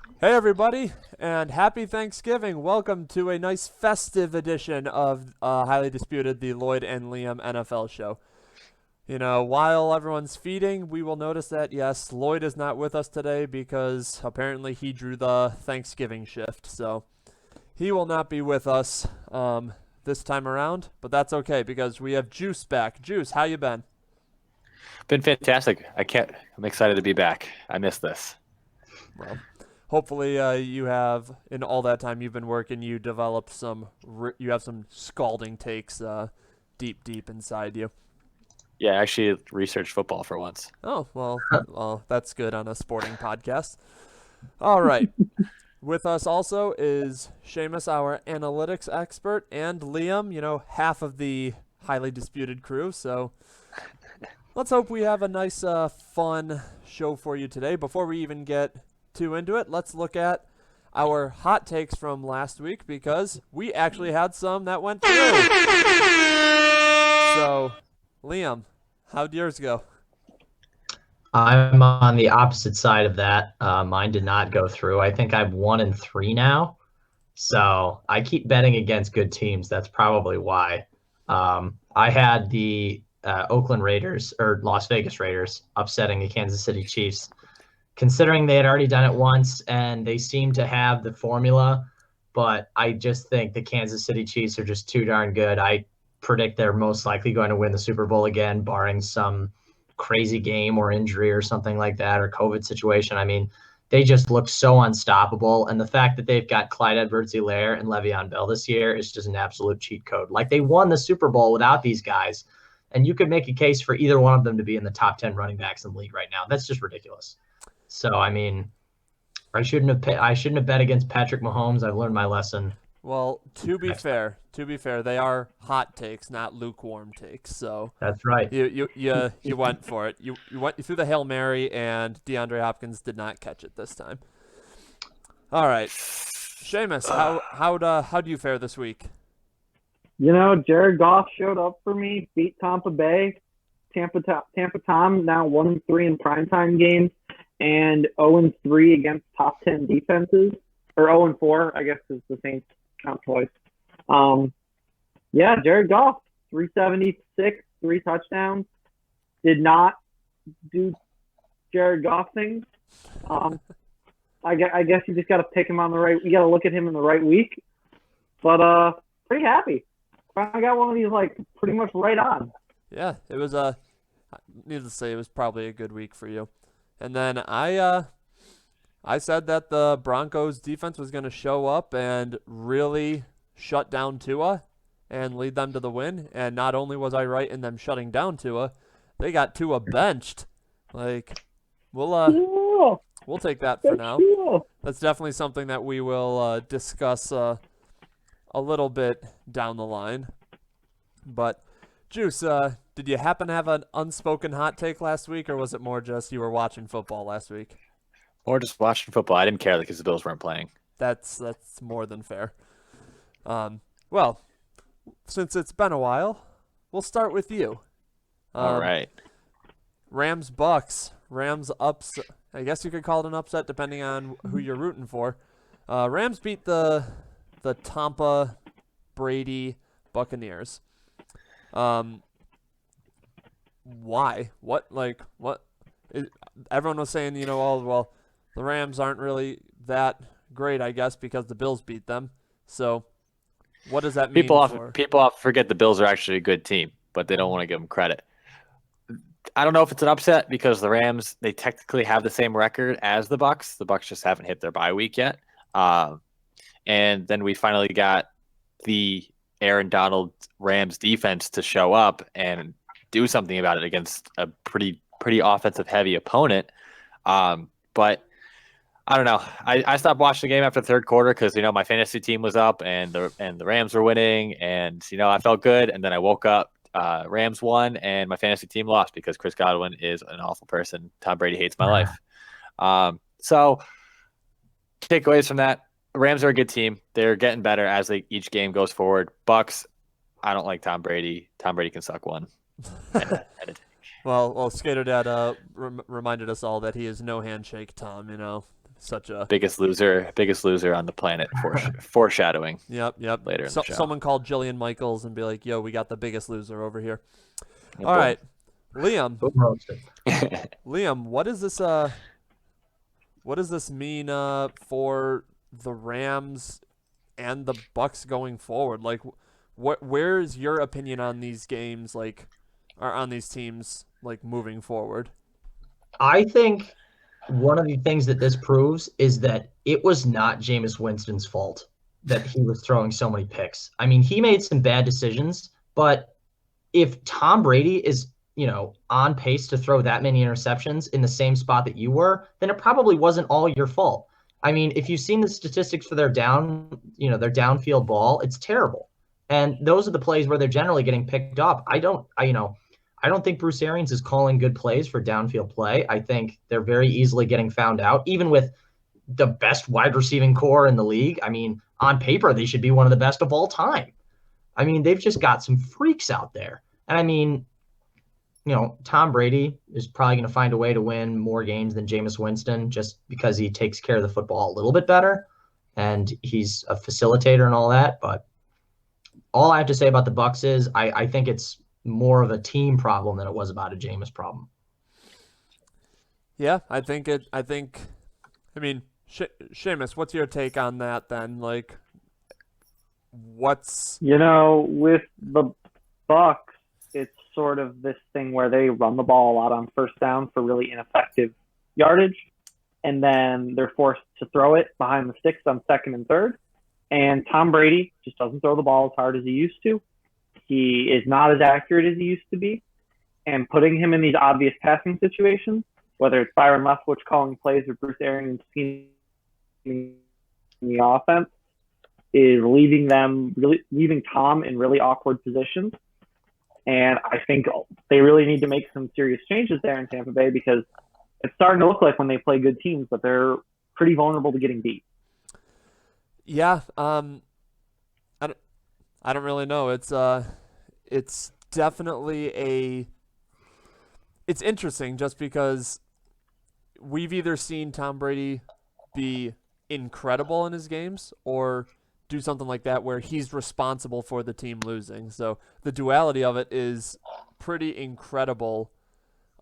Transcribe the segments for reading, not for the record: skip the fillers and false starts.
Hey, everybody, and happy Thanksgiving. Welcome to a nice festive edition of Highly Disputed, the Lloyd and Liam NFL show. While everyone's feeding, we will notice that, yes, Lloyd is not with us today because apparently he drew the Thanksgiving shift. So he will not be with us this time around, but that's okay because we have Juice back. Juice, how you been? Been fantastic. I'm excited to be back. I miss this. Well, hopefully you have in all that time you've been working, you developed you have some scalding takes deep inside you. Yeah, I actually researched football for once. Oh well, that's good on a sporting podcast. All right, with us also is Seamus, our analytics expert, and Liam. Half of the highly disputed crew. So let's hope we have a nice, fun show for you today. Before we even get too into it, let's look at our hot takes from last week because we actually had some that went through. So, Liam, how'd yours go? I'm on the opposite side of that. Mine did not go through. I think I'm 1-3 now. So I keep betting against good teams. That's probably why. I had the Oakland Raiders or Las Vegas Raiders upsetting the Kansas City Chiefs, considering they had already done it once and they seem to have the formula. But I just think the Kansas City Chiefs are just too darn good. I predict they're most likely going to win the Super Bowl again, barring some crazy game or injury or something like that or COVID situation. I mean, they just look so unstoppable. And the fact that they've got Clyde Edwards-Helaire and Le'Veon Bell this year is just an absolute cheat code. Like they won the Super Bowl without these guys. And you could make a case for either one of them to be in the top 10 running backs in the league right now. That's just ridiculous. So, I mean, I shouldn't have bet against Patrick Mahomes. I've learned my lesson. Well, Next time. to be fair, they are hot takes, not lukewarm takes. So That's right. you went for it. You threw the Hail Mary, and DeAndre Hopkins did not catch it this time. All right, Seamus, how do you fare this week? Jared Goff showed up for me, beat Tampa Bay. Tampa Tom now 1-3 in primetime games and 0-3 against top 10 defenses, or 0-4, I guess is the Saints count twice. Yeah, Jared Goff, 376, 3 touchdowns. Did not do Jared Goff things. I guess you just got to pick him on the right. You got to look at him in the right week. But pretty happy. Finally got one of these like pretty much right on. Yeah, it was needless to say, it was probably a good week for you. And then I said that the Broncos defense was going to show up and really shut down Tua and lead them to the win. And not only was I right in them shutting down Tua, they got Tua benched. Like, we'll take that for That's now. cool. That's definitely something that we will discuss a little bit down the line. But Juice, did you happen to have an unspoken hot take last week, or was it more just you were watching football last week? Or just watching football. I didn't care because the Bills weren't playing. That's more than fair. Well, since it's been a while, we'll start with you. All Um, right. Rams Bucks. Rams ups. I guess you could call it an upset depending on who you're rooting for. Rams beat the Tampa Brady Buccaneers. Why? What? Like what? Everyone was saying, oh well, the Rams aren't really that great, I guess, because the Bills beat them. So, what does that People mean often for? people often forget the Bills are actually a good team, but they don't want to give them credit. I don't know if it's an upset because the Rams they technically have the same record as the Bucks. The Bucks just haven't hit their bye week yet. And then we finally got the Aaron Donald Rams defense to show up and do something about it against a pretty offensive heavy opponent. But I don't know. I stopped watching the game after the third quarter because my fantasy team was up and the Rams were winning and I felt good and then I woke up. Rams won and my fantasy team lost because Chris Godwin is an awful person. Tom Brady hates my life. So takeaways from that: Rams are a good team. They're getting better as each game goes forward. Bucks, I don't like Tom Brady. Tom Brady can suck one. Well, Skater Dad reminded us all that he is no handshake Tom. such a biggest loser on the planet. Foreshadowing. Yep. Later in the show. Someone called Jillian Michaels and be like, "Yo, we got the biggest loser over here." Yeah, All boy. right, Liam. Boom roasted. Liam, what does this mean for the Rams and the Bucks going forward? Like, where's your opinion on these games, like, or on these teams, like, moving forward? I think one of the things that this proves is that it was not Jameis Winston's fault that he was throwing so many picks. I mean, he made some bad decisions, but if Tom Brady is, on pace to throw that many interceptions in the same spot that you were, then it probably wasn't all your fault. I mean, if you've seen the statistics for their downfield ball, it's terrible. And those are the plays where they're generally getting picked off. I don't think Bruce Arians is calling good plays for downfield play. I think they're very easily getting found out, even with the best wide receiving core in the league. I mean, on paper, they should be one of the best of all time. I mean, they've just got some freaks out there. And I mean, Tom Brady is probably going to find a way to win more games than Jameis Winston just because he takes care of the football a little bit better and he's a facilitator and all that. But all I have to say about the Bucs is I think it's more of a team problem than it was about a Jameis problem. Yeah, I mean, Seamus, what's your take on that then? Like, what's... with the Bucks, it's sort of this thing where they run the ball a lot on first down for really ineffective yardage, and then they're forced to throw it behind the sticks on second and third. And Tom Brady just doesn't throw the ball as hard as he used to. He is not as accurate as he used to be. And putting him in these obvious passing situations, whether it's Byron Leftwich calling plays or Bruce Arians scheming the offense, is leaving Tom in really awkward positions. And I think they really need to make some serious changes there in Tampa Bay because it's starting to look like when they play good teams, but they're pretty vulnerable to getting beat. Yeah, I don't really know. It's definitely it's interesting just because we've either seen Tom Brady be incredible in his games or do something like that where he's responsible for the team losing. So the duality of it is pretty incredible.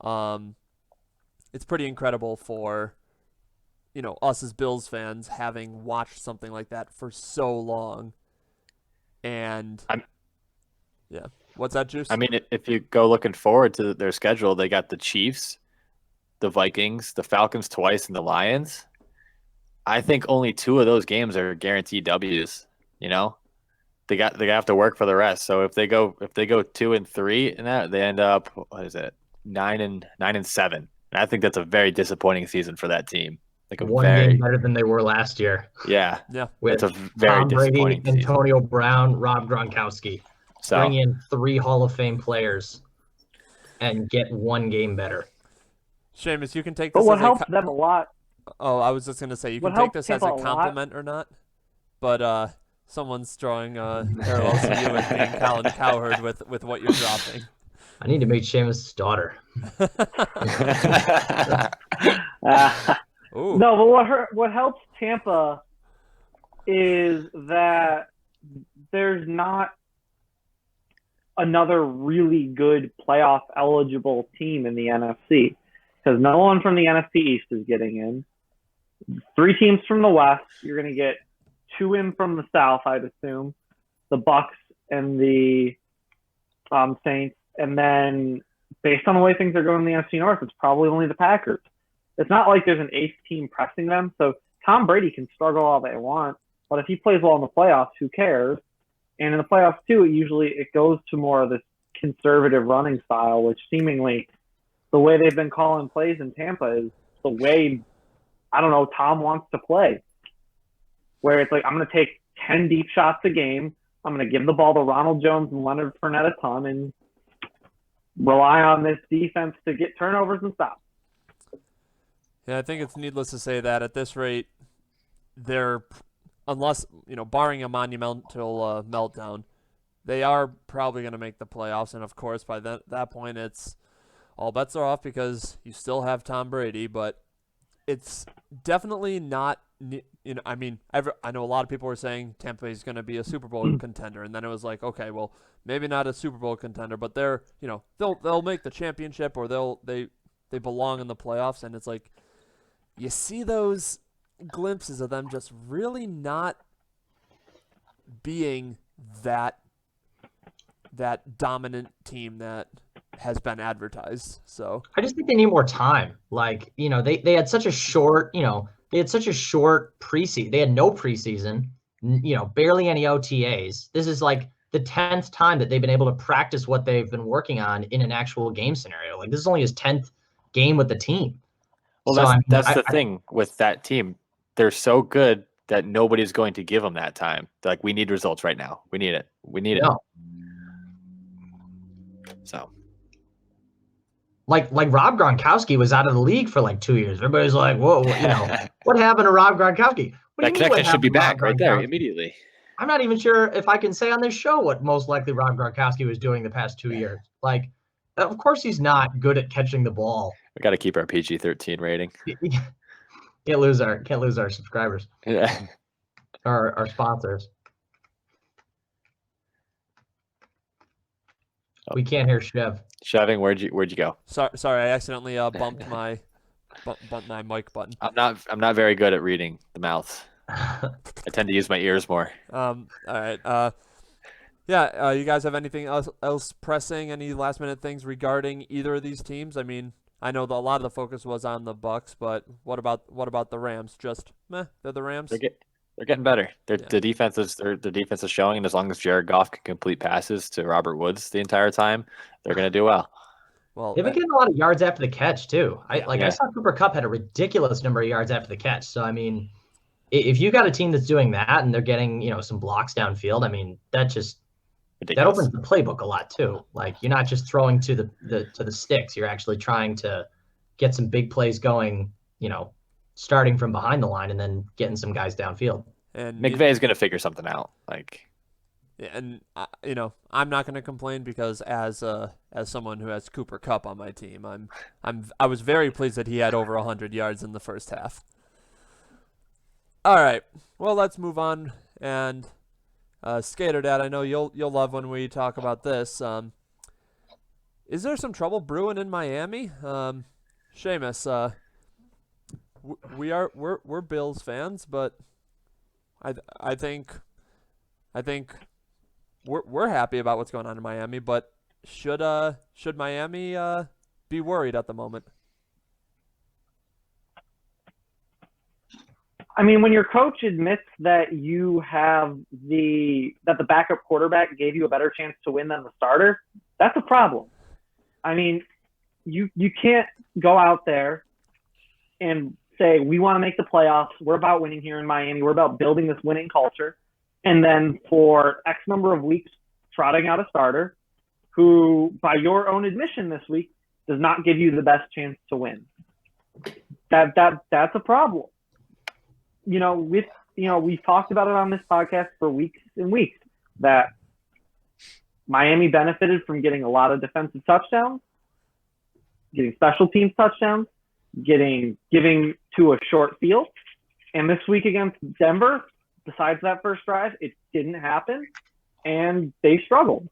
It's pretty incredible for us as Bills fans having watched something like that for so long. And yeah, what's that, Juice? I mean, if you go looking forward to their schedule, they got the Chiefs, the Vikings, the Falcons twice, and the Lions. I think only 2 of those games are guaranteed W's. They have to work for the rest. So if they go 2-3 in that, they end up 9-7. And I think that's a very disappointing season for that team. Like one game better than they were last year. Yeah. With it's a very Tom Brady, disappointing season. Antonio Brown, Rob Gronkowski. So bring in 3 Hall of Fame players and get one game better. Seamus, you can take this. But what helps them a lot. Oh, I was just gonna say you can take this as a compliment or not, but someone's drawing parallels to you and being Colin Cowherd with what you're dropping. I need to meet Seamus' daughter. No, but what helps Tampa is that there's not another really good playoff eligible team in the NFC because no one from the NFC East is getting in. 3 teams from the West. You're going to get 2 in from the South, I'd assume. The Bucks and the Saints. And then based on the way things are going in the NFC North, it's probably only the Packers. It's not like there's an 8th team pressing them. So Tom Brady can struggle all they want. But if he plays well in the playoffs, who cares? And in the playoffs, too, it goes to more of this conservative running style, which seemingly the way they've been calling plays in Tampa is the way, Tom wants to play. Where it's like, I'm going to take 10 deep shots a game. I'm going to give the ball to Ronald Jones and Leonard Fournette a ton and rely on this defense to get turnovers and stops. Yeah, I think it's needless to say that at this rate, they're, unless, barring a monumental meltdown, they are probably going to make the playoffs. And, of course, by that point, it's all bets are off because you still have Tom Brady. But it's definitely not. I mean, I know a lot of people were saying Tampa is going to be a Super Bowl contender, and then it was like, okay, well, maybe not a Super Bowl contender, but they're, they'll make the championship, or they belong in the playoffs, and it's like you see those glimpses of them just really not being that dominant team that has been advertised. So I just think they need more time. Like, they had such a short, they had such a short preseason. They had no preseason, barely any OTAs. This is like the 10th time that they've been able to practice what they've been working on in an actual game scenario. Like, this is only his 10th game with the team. Well, So, that's the thing with that team. They're so good that nobody's going to give them that time. They're like, we need results right now. We need it. We need it. So, like Rob Gronkowski was out of the league for like 2 years. Everybody's like, whoa, what happened to Rob Gronkowski? What do that you mean what connection should be happened to Rob back right there Gronkowski? immediately. I'm not even sure if I can say on this show what most likely Rob Gronkowski was doing the past 2 years. Like, of course he's not good at catching the ball. We got to keep our PG-13 rating. Can't lose our subscribers. Yeah. Our sponsors. We can't hear Chev. Shoving, where'd you go? Sorry, I accidentally bumped my mic button. I'm not very good at reading the mouth. I tend to use my ears more. All right. You guys have anything else pressing? Any last minute things regarding either of these teams? I mean, I know a lot of the focus was on the Bucks, but what about the Rams? Just meh, they're the Rams. They're getting better. The defense is showing, and as long as Jared Goff can complete passes to Robert Woods the entire time, they're going to do well. Well, they've been getting a lot of yards after the catch too. I saw Cooper Kupp had a ridiculous number of yards after the catch. So I mean, if you got a team that's doing that and they're getting some blocks downfield, I mean that opens the playbook a lot too. Like you're not just throwing to the sticks. You're actually trying to get some big plays going. Starting from behind the line and then getting some guys downfield. And McVay is going to figure something out. And I'm not going to complain because as someone who has Cooper Kupp on my team, I was very pleased that he had over 100 yards in the first half. All right, well let's move on. And Skater Dad, I know you'll love when we talk about this. Is there some trouble brewing in Miami? Seamus, we're Bills fans, but I think we're happy about what's going on in Miami. But should Miami be worried at the moment? I mean, when your coach admits that that the backup quarterback gave you a better chance to win than the starter, that's a problem. I mean, you can't go out there and say, we want to make the playoffs. We're about winning here in Miami. We're about building this winning culture. And then for X number of weeks, trotting out a starter who, by your own admission this week, does not give you the best chance to win. That's a problem. We've talked about it on this podcast for weeks and weeks that Miami benefited from getting a lot of defensive touchdowns, getting special teams touchdowns, giving to a short field. And this week against Denver, besides that first drive, it didn't happen, and they struggled.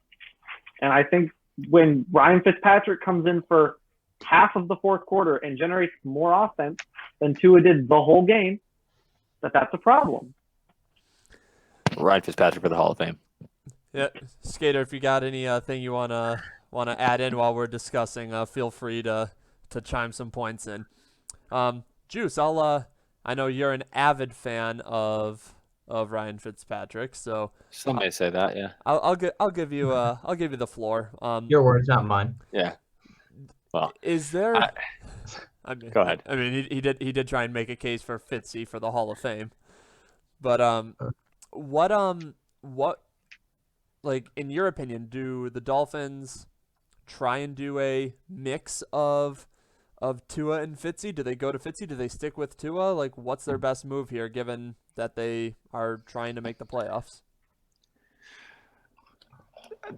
And I think when Ryan Fitzpatrick comes in for half of the fourth quarter and generates more offense than Tua did the whole game, that's a problem. Ryan Fitzpatrick for the Hall of Fame. Yeah, Skater, if you got anything you wanna add in while we're discussing, feel free to chime some points in. Juice, I know you're an avid fan of Ryan Fitzpatrick, so some may say that, yeah. I'll give you the floor. Your words, not mine. Yeah. Well, is there? Go ahead. I mean, he did try and make a case for Fitzy for the Hall of Fame, but what like in your opinion, do the Dolphins try and do a mix of Tua and Fitzy? Do they go to Fitzy? Do they stick with Tua? Like, what's their best move here, given that they are trying to make the playoffs?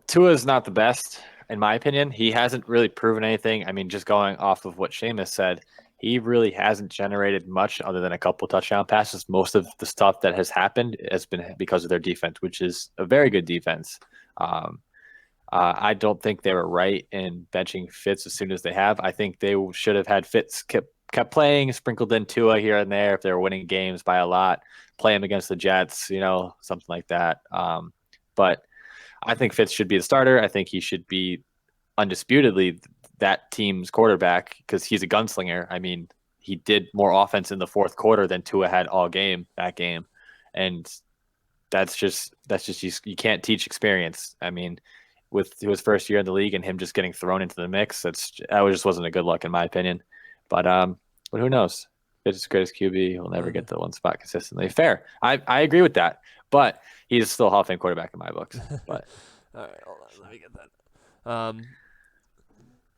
Tua is not the best, in my opinion. He hasn't really proven anything. I mean, just going off of what Seamus said, he really hasn't generated much other than a couple touchdown passes. Most of the stuff that has happened has been because of their defense, which is a very good defense. I don't think they were right in benching Fitz as soon as they have. I think they should have had Fitz kept playing, sprinkled in Tua here and there if they were winning games by a lot, play him against the Jets, something like that. But I think Fitz should be the starter. I think he should be undisputedly that team's quarterback because he's a gunslinger. I mean, he did more offense in the fourth quarter than Tua had all game that game. And that's just you can't teach experience. I mean, with his first year in the league and him just getting thrown into the mix, that just wasn't a good look in my opinion. But who knows? If it's as good as QB, he'll never get the one spot consistently. Fair. I agree with that. But he's still a Hall of Fame quarterback in my books. But all right, hold on, let me get that.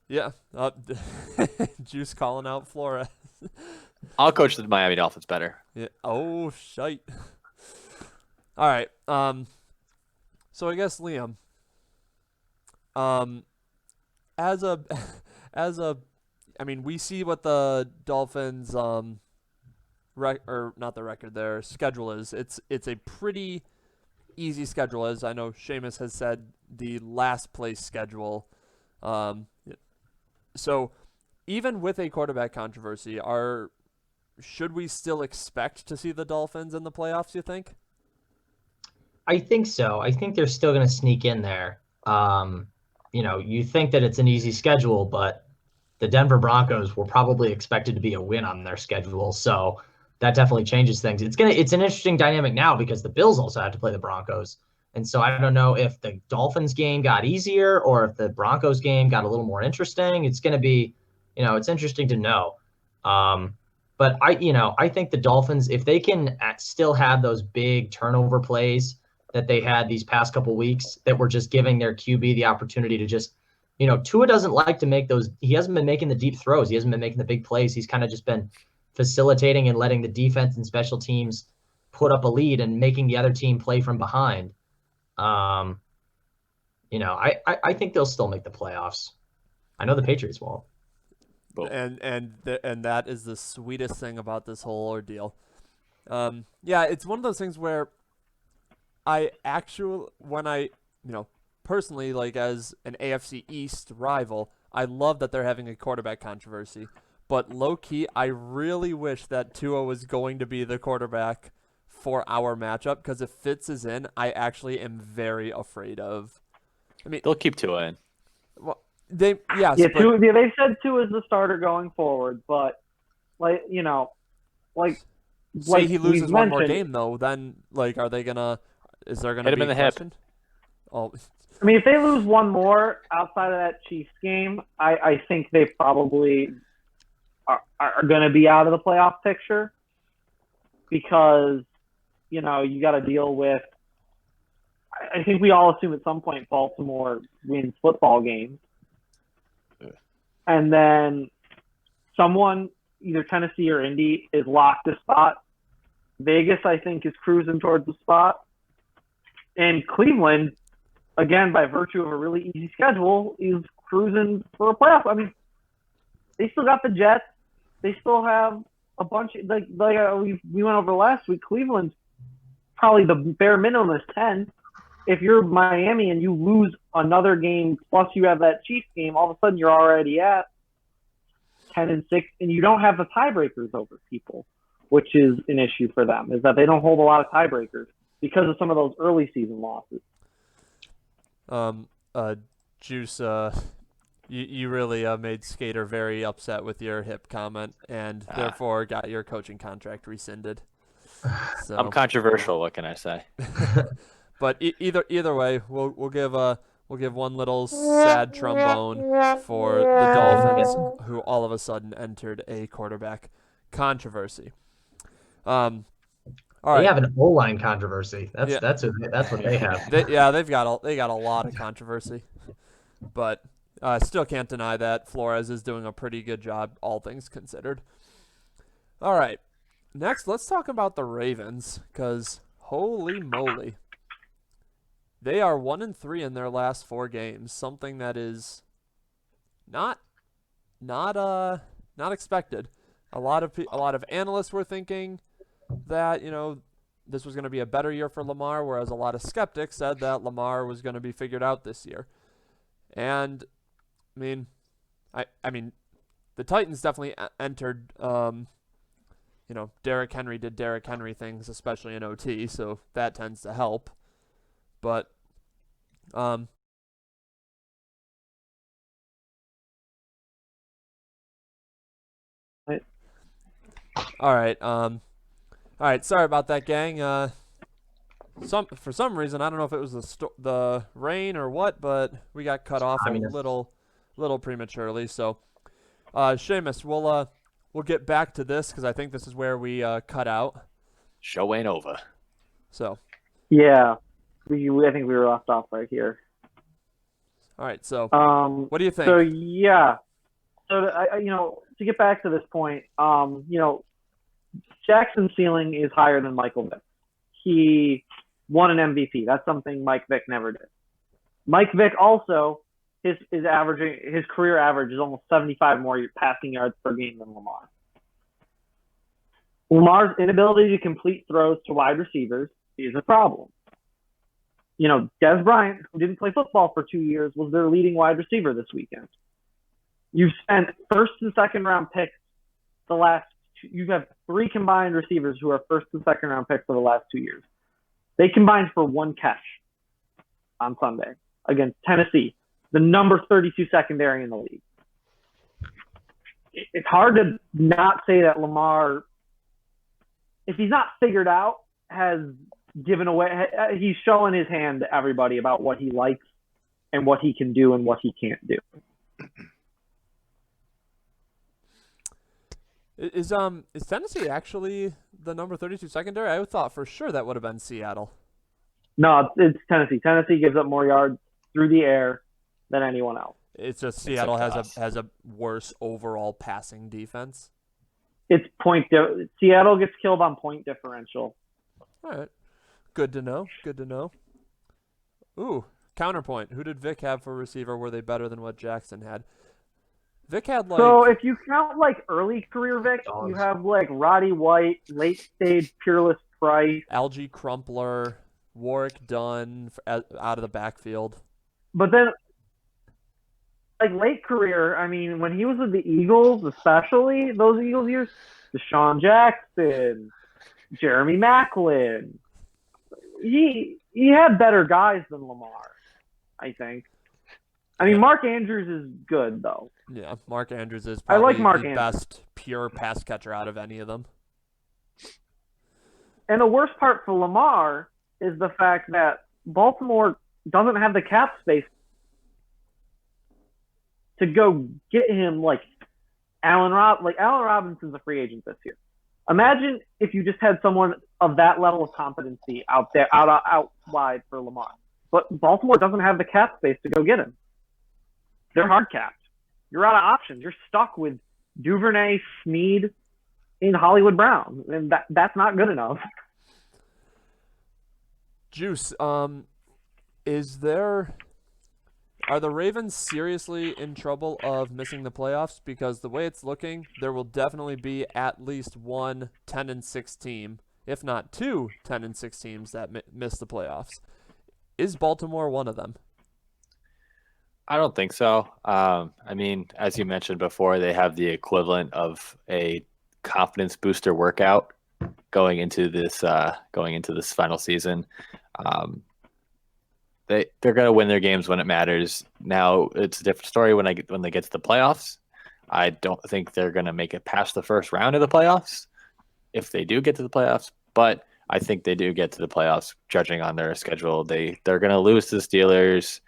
Yeah. Juice calling out Flores. I'll coach the Miami Dolphins better. Yeah. Oh, shite. All right. So I guess Liam. I mean, we see what the Dolphins their schedule is. It's a pretty easy schedule, as I know Seamus has said, the last place schedule. So even with a quarterback controversy, should we still expect to see the Dolphins in the playoffs, you think? I think so. I think they're still going to sneak in there. You think that it's an easy schedule, but the Denver Broncos were probably expected to be a win on their schedule. So that definitely changes things. It's an interesting dynamic now because the Bills also have to play the Broncos. And so I don't know if the Dolphins game got easier or if the Broncos game got a little more interesting. It's going to be, it's interesting to know. But I think the Dolphins, if they can still have those big turnover plays that they had these past couple weeks that were just giving their QB the opportunity to just, Tua doesn't like to make those. He hasn't been making the deep throws. He hasn't been making the big plays. He's kind of just been facilitating and letting the defense and special teams put up a lead and making the other team play from behind. I think they'll still make the playoffs. I know the Patriots won't. And that is the sweetest thing about this whole ordeal. It's one of those things where personally, like as an AFC East rival, I love that they're having a quarterback controversy. But low-key, I really wish that Tua was going to be the quarterback for our matchup, because if Fitz is in, I actually am very afraid of. I mean, they'll keep Tua in. Well, they said Tua is the starter going forward, but say he loses one more game though, then are they gonna? Is there gonna hit him be in the question? hip? Oh. I mean, if they lose one more outside of that Chiefs game, I think they probably are going to be out of the playoff picture because, you got to deal with – I think we all assume at some point Baltimore wins football games. And then someone, either Tennessee or Indy, is locked a spot. Vegas, I think, is cruising towards the spot. And Cleveland, again, by virtue of a really easy schedule, is cruising for a playoff. I mean, they still got the Jets. They still have a bunch of, we went over last week. Cleveland's probably the bare minimum is 10. If you're Miami and you lose another game, plus you have that Chiefs game, all of a sudden you're already at 10-6, and you don't have the tiebreakers over people, which is an issue for them, is that they don't hold a lot of tiebreakers because of some of those early season losses. Juice, you really made Skater very upset with your hip comment, and therefore got your coaching contract rescinded. So, I'm controversial. What can I say? But either way, we'll give one little sad trombone for the Dolphins, who all of a sudden entered a quarterback controversy. All right. They have an O-line controversy. That's what they have. They've got a lot of controversy, but still can't deny that Flores is doing a pretty good job, all things considered. All right, next let's talk about the Ravens, because holy moly, they are 1-3 in their last 4 games, something that is not expected. a lot of analysts were thinking that, this was going to be a better year for Lamar, whereas a lot of skeptics said that Lamar was going to be figured out this year. And I mean, the Titans definitely entered. Derrick Henry did Derrick Henry things, especially in OT, so that tends to help. But, all right. All right. Sorry about that, gang. For some reason, I don't know if it was the rain or what, but we got cut off a little prematurely. So, Seamus, we'll get back to this because I think this is where we cut out. Show ain't over. So. Yeah, I think we were left off right here. All right. So, what do you think? So yeah, to get back to this point, Jackson's ceiling is higher than Michael Vick. He won an MVP. That's something Mike Vick never did. Mike Vick also, his career average is almost 75 more passing yards per game than Lamar. Lamar's inability to complete throws to wide receivers is a problem. Dez Bryant, who didn't play football for 2 years, was their leading wide receiver this weekend. You've spent first and second round picks you have 3 combined receivers who are first and second round picks for the last 2 years. They combined for 1 catch on Sunday against Tennessee, the number 32 secondary in the league. It's hard to not say that Lamar, if he's not figured out, has given away. He's showing his hand to everybody about what he likes and what he can do and what he can't do. Is Tennessee actually the number 32 secondary? I thought for sure that would have been Seattle. No, it's Tennessee. Tennessee gives up more yards through the air than anyone else. It's just Seattle has a worse overall passing defense. It's Seattle gets killed on point differential. All right. Good to know. Ooh, counterpoint. Who did Vic have for receiver? Were they better than what Jackson had? Vic had So if you count early career Vic, you have Roddy White, late stage Peerless Price, Algie Crumpler, Warwick Dunn out of the backfield. But then late career, when he was with the Eagles, especially those Eagles years, Deshaun Jackson, Jeremy Maclin, he had better guys than Lamar, I think. Mark Andrews is good, though. Yeah, Mark Andrews is probably the best pure pass catcher out of any of them. And the worst part for Lamar is the fact that Baltimore doesn't have the cap space to go get him Allen Robinson's a free agent this year. Imagine if you just had someone of that level of competency out wide for Lamar. But Baltimore doesn't have the cap space to go get him. They're hard capped. You're out of options. You're stuck with Duvernay, Snead, and Hollywood Brown, and that's not good enough. Juice, are the Ravens seriously in trouble of missing the playoffs? Because the way it's looking, there will definitely be at least one 10-6 team, if not 2 10-6 teams that miss the playoffs. Is Baltimore one of them? I don't think so. As you mentioned before, they have the equivalent of a confidence booster workout going into this final season. They're going to win their games when it matters. Now it's a different story when they get to the playoffs. I don't think they're going to make it past the first round of the playoffs if they do get to the playoffs, but I think they do get to the playoffs judging on their schedule. They're going to lose to the Steelers.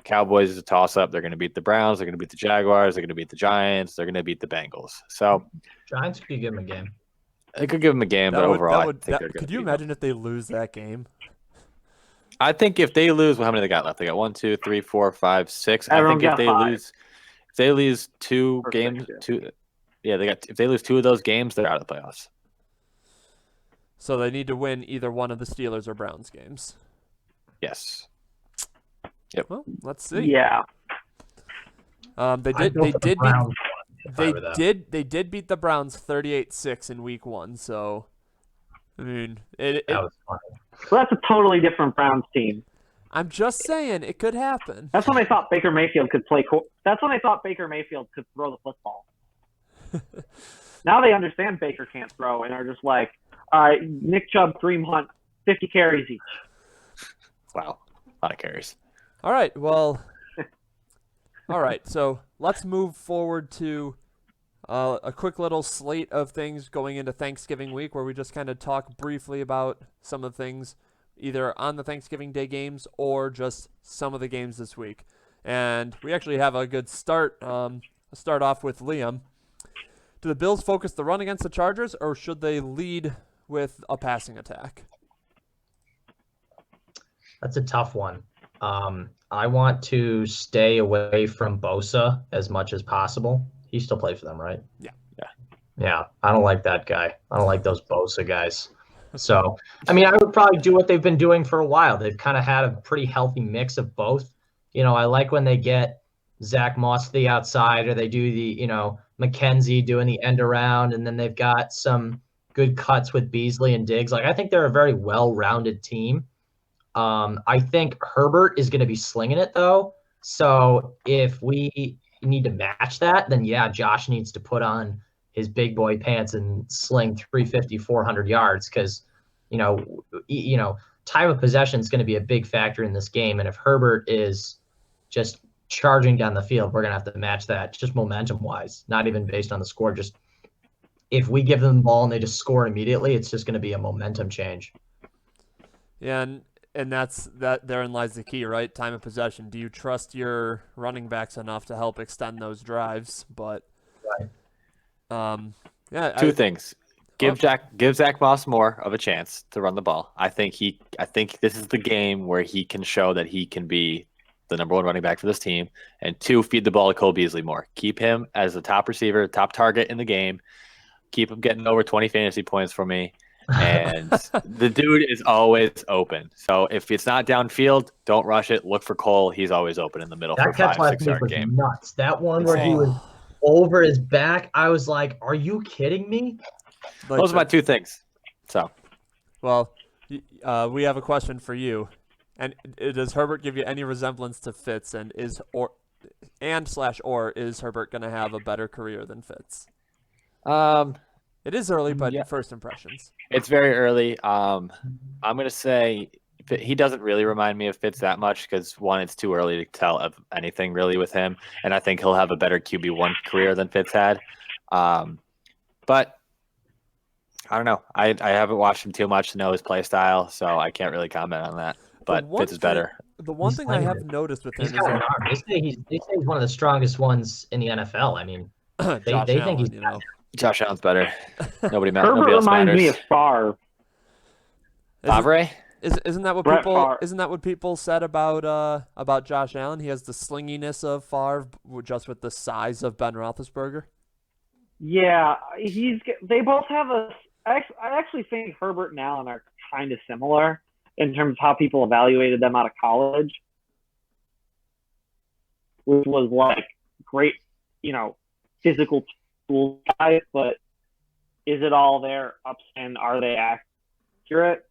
Cowboys is a toss-up. They're going to beat the Browns. They're going to beat the Jaguars. They're going to beat the Giants. They're going to beat the Bengals. So Giants could give them a game. They could give them a game, but overall, I think they're going to. Could you imagine if they lose that game? I think if they lose, how many they got left? They got 1, 2, 3, 4, 5, 6. I think if they lose 2 games, if they lose 2 of those games, they're out of the playoffs. So they need to win either one of the Steelers or Browns games. Yes. Yep. Well, let's see. Yeah. They if I They were them. did beat the Browns 38-6 in week 1, so I mean, That was funny. So that's a totally different Browns team. I'm just saying it could happen. That's when I thought Baker Mayfield could That's when I thought Baker Mayfield could throw the football. Now they understand Baker can't throw and are just like, all right, Nick Chubb, Kareem Hunt, 50 carries each. Wow, a lot of carries. All right, well, all right. So let's move forward to a quick little slate of things going into Thanksgiving week, where we just kind of talk briefly about some of the things either on the Thanksgiving Day games or just some of the games this week. And we actually have a good start. Start off with Liam. Do the Bills focus the run against the Chargers, or should they lead with a passing attack? That's a tough one. I want to stay away from Bosa as much as possible. He still plays for them, right? Yeah. I don't like that guy. I don't like those Bosa guys. So, I mean, I would probably do what they've been doing for a while. They've kind of had a pretty healthy mix of both. I like when they get Zach Moss to the outside, or they do the, McKenzie doing the end around, and then they've got some good cuts with Beasley and Diggs. Like, I think they're a very well-rounded team. I think Herbert is going to be slinging it, though. So if we need to match that, then yeah, Josh needs to put on his big boy pants and sling 350, 400 yards, because, time of possession is going to be a big factor in this game. And if Herbert is just charging down the field, we're going to have to match that just momentum-wise, not even based on the score. Just if we give them the ball and they just score immediately, it's just going to be a momentum change. Yeah, and therein lies the key, right? Time of possession. Do you trust your running backs enough to help extend those drives? But right. Two things. Give Zach Moss more of a chance to run the ball. I think this is the game where he can show that he can be the number one running back for this team. And 2, feed the ball to Cole Beasley more. Keep him as the top receiver, top target in the game. Keep him getting over 20 fantasy points for me. And the dude is always open. So if it's not downfield, don't rush it. Look for Cole. He's always open in the middle for a 5-6 yard was game. Nuts. That one where he was over his back, I was like, are you kidding me? Those are my 2 things. So, well, we have a question for you. And does Herbert give you any resemblance to Fitz? And is Herbert going to have a better career than Fitz? It is early, but first impressions. It's very early. I'm going to say he doesn't really remind me of Fitz that much because, one, it's too early to tell of anything really with him. And I think he'll have a better QB1 career than Fitz had. But I don't know. I haven't watched him too much to know his play style, so I can't really comment on that. But Fitz is better. The one thing I have noticed with him is that they say he's one of the strongest ones in the NFL. I mean, they think he's Josh Allen's better. Nobody Herbert else reminds matters. me of Favre. Favre? Isn't that what people said about Josh Allen? He has the slinginess of Favre, just with the size of Ben Roethlisberger. Yeah, they both have I actually think Herbert and Allen are kind of similar in terms of how people evaluated them out of college, which was like great, physical tools guys, but is it all there ups and are they accurate?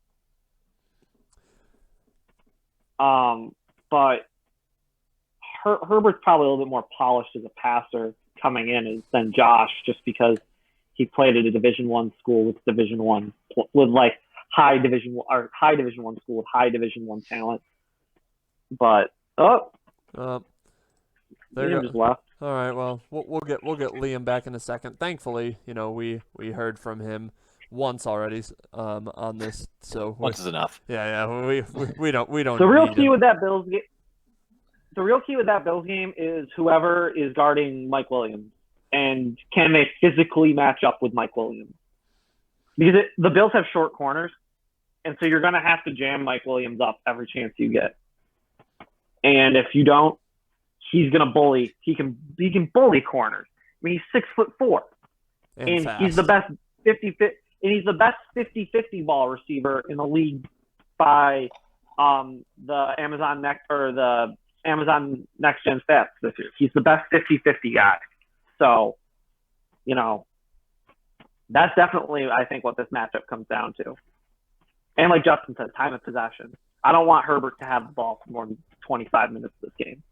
But Herbert's probably a little bit more polished as a passer coming in than Josh, just because he played at a Division I school with high Division I school with high Division I talent. But there Liam just left. All right, well, we'll get Liam back in a second. Thankfully, we heard from him once already on this, so once is enough. Yeah, we don't. The real key with that Bills game. The real key with that Bills game is whoever is guarding Mike Williams, and can they physically match up with Mike Williams? Because the Bills have short corners, and so you're going to have to jam Mike Williams up every chance you get. And if you don't, he's going to bully. He can bully corners. I mean, he's 6'4", and he's the best 50-50 ball receiver in the league by the Amazon Next Gen Stats this year. He's the best 50-50 guy. So that's definitely, I think, what this matchup comes down to. And like Justin said, time of possession. I don't want Herbert to have the ball for more than 25 minutes of this game.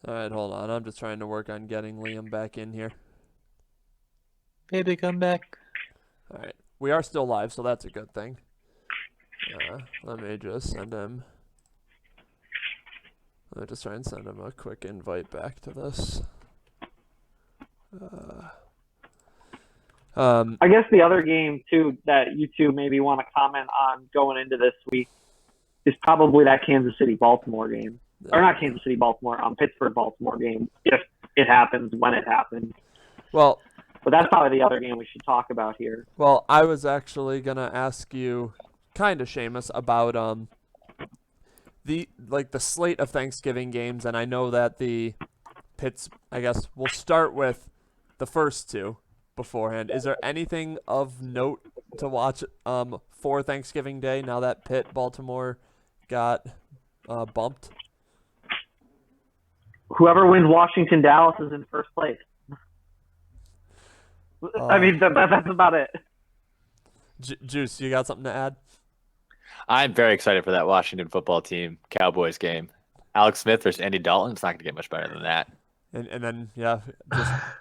All right, hold on. I'm just trying to work on getting Liam back in here. Baby, come back. All right. We are still live, so that's a good thing. Let me just send him. Let me just try and send him a quick invite back to this. I guess the other game, too, that you two maybe want to comment on going into this week is probably that Kansas City-Baltimore game. Or not Kansas City-Baltimore, Pittsburgh-Baltimore game, if it happens, when it happens. Well, but that's probably the other game we should talk about here. Well, I was actually going to ask you, kind of Seamus, about the slate of Thanksgiving games, and I know that I guess we'll start with the first two beforehand. Is there anything of note to watch for Thanksgiving Day now that Baltimore got bumped? Whoever wins Washington Dallas is in first place. I mean, that's about it. Juice, you got something to add? I'm very excited for that Washington football team Cowboys game. Alex Smith versus Andy Dalton. It's not going to get much better than that. And then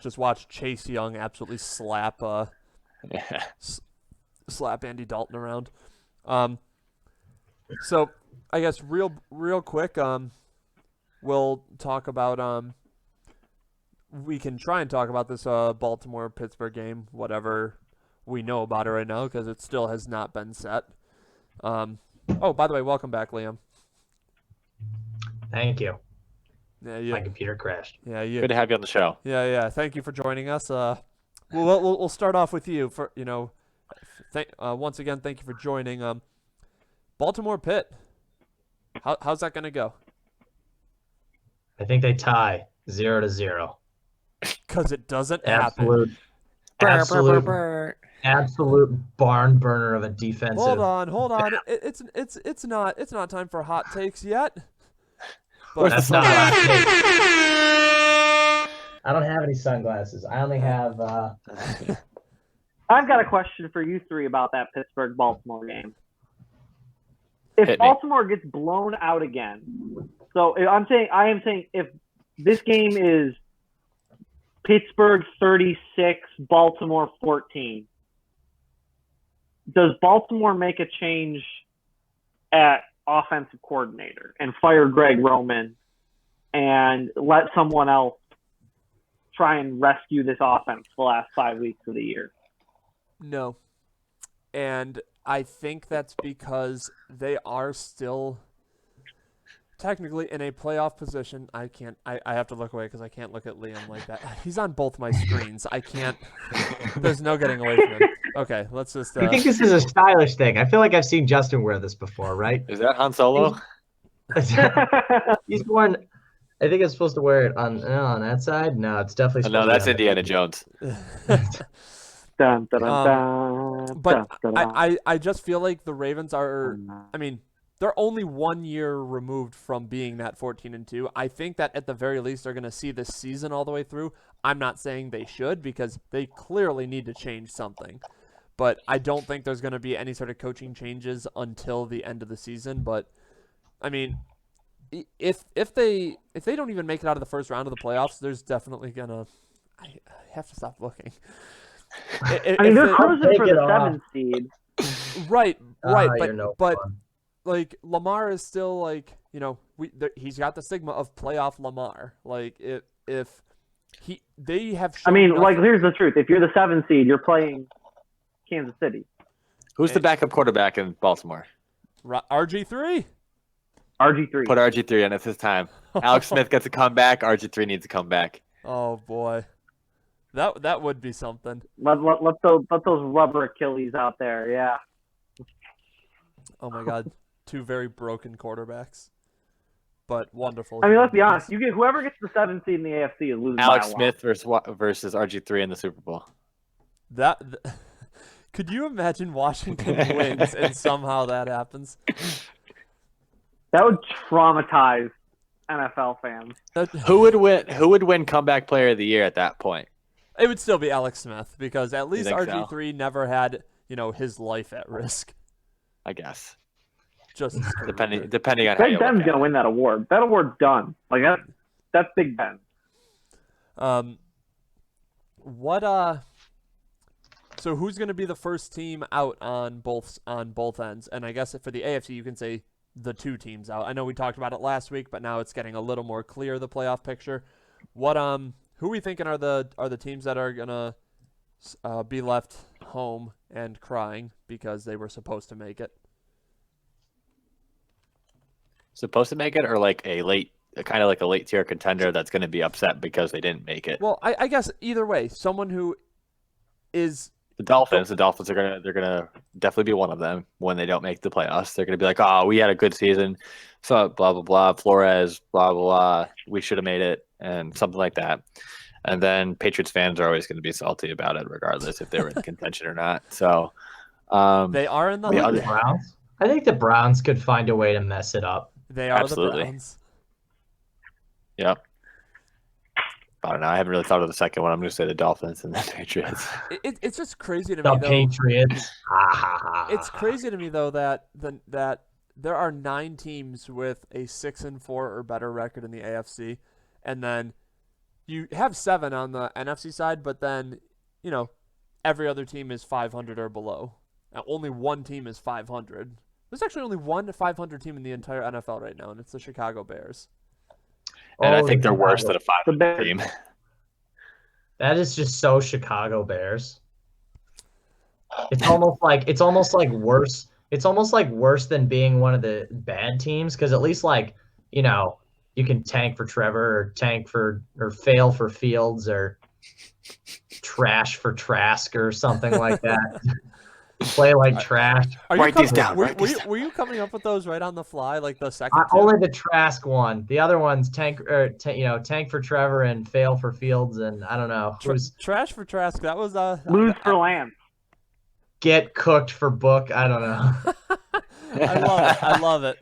just watch Chase Young absolutely slap Andy Dalton around. So I guess real quick, we'll talk about we can try and talk about this Baltimore-Pittsburgh game, whatever we know about it right now, because it still has not been set. Oh, by the way, welcome back, Liam. Thank you. Yeah, My computer crashed. Yeah, Good to have you on the show. Yeah. Thank you for joining us. We'll start off with you for once again, thank you for joining. Baltimore Pitt. How's that gonna go? I think they tie 0-0. Because it doesn't happen. Absolute barn burner of a defensive. Hold on. It's not time for hot takes yet. But That's not hot takes. I don't have any sunglasses. I only have. I've got a question for you three about that Pittsburgh-Baltimore game. If Hit me. Baltimore gets blown out again, so I am saying if this game is Pittsburgh 36, Baltimore 14, does Baltimore make a change at offensive coordinator and fire Greg Roman and let someone else try and rescue this offense the last 5 weeks of the year? No. And I think that's because they are still technically in a playoff position. I have to look away because I can't look at Liam like that. He's on both my screens. I can't. There's no getting away from him. Okay, let's just. I think this is a stylish thing. I feel like I've seen Justin wear this before, right? Is that Han Solo? He's worn. I think it's supposed to wear it on that side. No, it's definitely. No, that's to be on Indiana Jones. Dun, dun, dun, dun, But dun, dun. I just feel like the Ravens are. I mean, they're only 1 year removed from being that 14-2. I think that at the very least they're going to see this season all the way through. I'm not saying they should because they clearly need to change something. But I don't think there's going to be any sort of coaching changes until the end of the season. But I mean, if they don't even make it out of the first round of the playoffs, there's definitely gonna. I have to stop looking. I mean, they're cruising for the 7th seed. Right. you're no But fun. like Lamar is still like, he's got the stigma of playoff Lamar. Like if they have. I mean, shown like, nothing- here's the truth: if you're the 7th seed, you're playing Kansas City. Who's the backup quarterback in Baltimore? RG3. RG3. Put RG3 in. It's his time. Alex Smith gets a comeback. RG3 needs to come back. Oh boy, that would be something. Let those rubber Achilles out there. Yeah. Oh my God, two very broken quarterbacks, but wonderful. I mean, let's be human honest. beings. Whoever gets the 7th seed in the AFC is losing Alex by a lot. Smith versus RG3 in the Super Bowl. Could you imagine Washington wins and somehow that happens? That would traumatize NFL fans. Who would win comeback player of the year at that point? It would still be Alex Smith because at least think so? RG3 never had, his life at risk. I guess. Just his career. Depending on how Big you Ben's look at gonna it. win that award. That award's done. Like that's Big Ben. So who's going to be the first team out on both ends? And I guess for the AFC, you can say the two teams out. I know we talked about it last week, but now it's getting a little more clear, the playoff picture. Who are we thinking are the teams that are gonna be left home and crying because they were supposed to make it? Supposed to make it, or like a late tier contender that's going to be upset because they didn't make it. Well, I guess either way, someone who is The Dolphins are gonna definitely be one of them when they don't make the playoffs. They're gonna be like, oh, we had a good season, so blah blah blah. Flores, blah blah blah. We should have made it, and something like that. And then Patriots fans are always going to be salty about it, regardless if they were in contention or not. So they are in the Browns. I think the Browns could find a way to mess it up. They are Absolutely. the Browns. Yep. I don't know. I haven't really thought of the second one. I'm going to say the Dolphins and the Patriots. It's just crazy to The me, though. Patriots. It's crazy to me though that there are 9 teams with a 6-4 or better record in the AFC, and then you have 7 on the NFC side, but then every other team is 500 or below. Now, only one team is 500. There's actually only one 500 team in the entire NFL right now, and it's the Chicago Bears. And I think they're worse than a 500 team. That is just so Chicago Bears. It's almost like worse. It's almost like worse than being one of the bad teams, because at least you can tank for Trevor or fail for Fields or trash for Trask or something like that. Play like trash. Write these down. Were you coming up with those right on the fly, like the second? Only the Trask one. The other one's tank for Trevor and fail for Fields, and I don't know who's trash for Trask. That was Lose for Lance. Get cooked for Book. I don't know. I love it.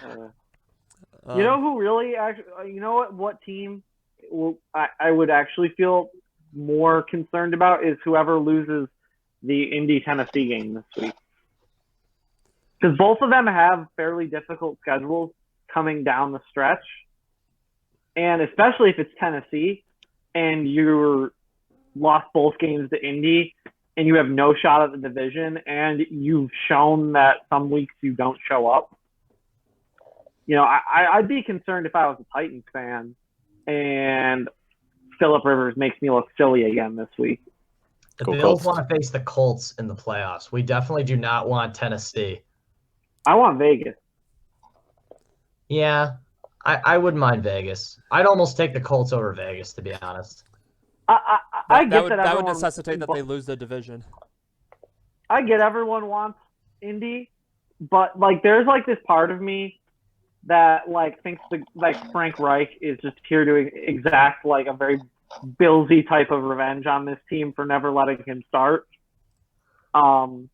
You know who really actually? You know what team I would actually feel more concerned about is whoever loses the Indy-Tennessee game this week. Because both of them have fairly difficult schedules coming down the stretch. And especially if it's Tennessee and you're lost both games to Indy and you have no shot at the division and you've shown that some weeks you don't show up. I'd be concerned if I was a Titans fan and Phillip Rivers makes me look silly again this week. The Bills want to face the Colts in the playoffs. We definitely do not want Tennessee. I want Vegas. Yeah, I wouldn't mind Vegas. I'd almost take the Colts over Vegas, to be honest. I get that that would necessitate that they lose the division. I get everyone wants Indy, but there's this part of me that thinks Frank Reich is just here to exact a very Billsy type of revenge on this team for never letting him start. And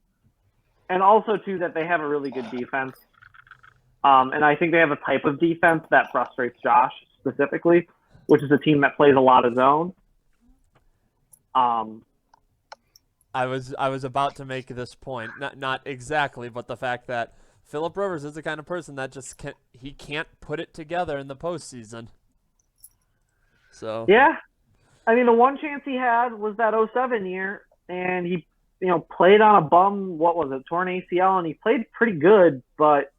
also too that they have a really good defense. And I think they have a type of defense that frustrates Josh specifically, which is a team that plays a lot of zone. I was about to make this point, not exactly, but the fact that Phillip Rivers is the kind of person that just can't put it together in the postseason. So yeah, I mean the one chance he had was that 2007 year, and he played on a bum. What was it, torn ACL, and he played pretty good, but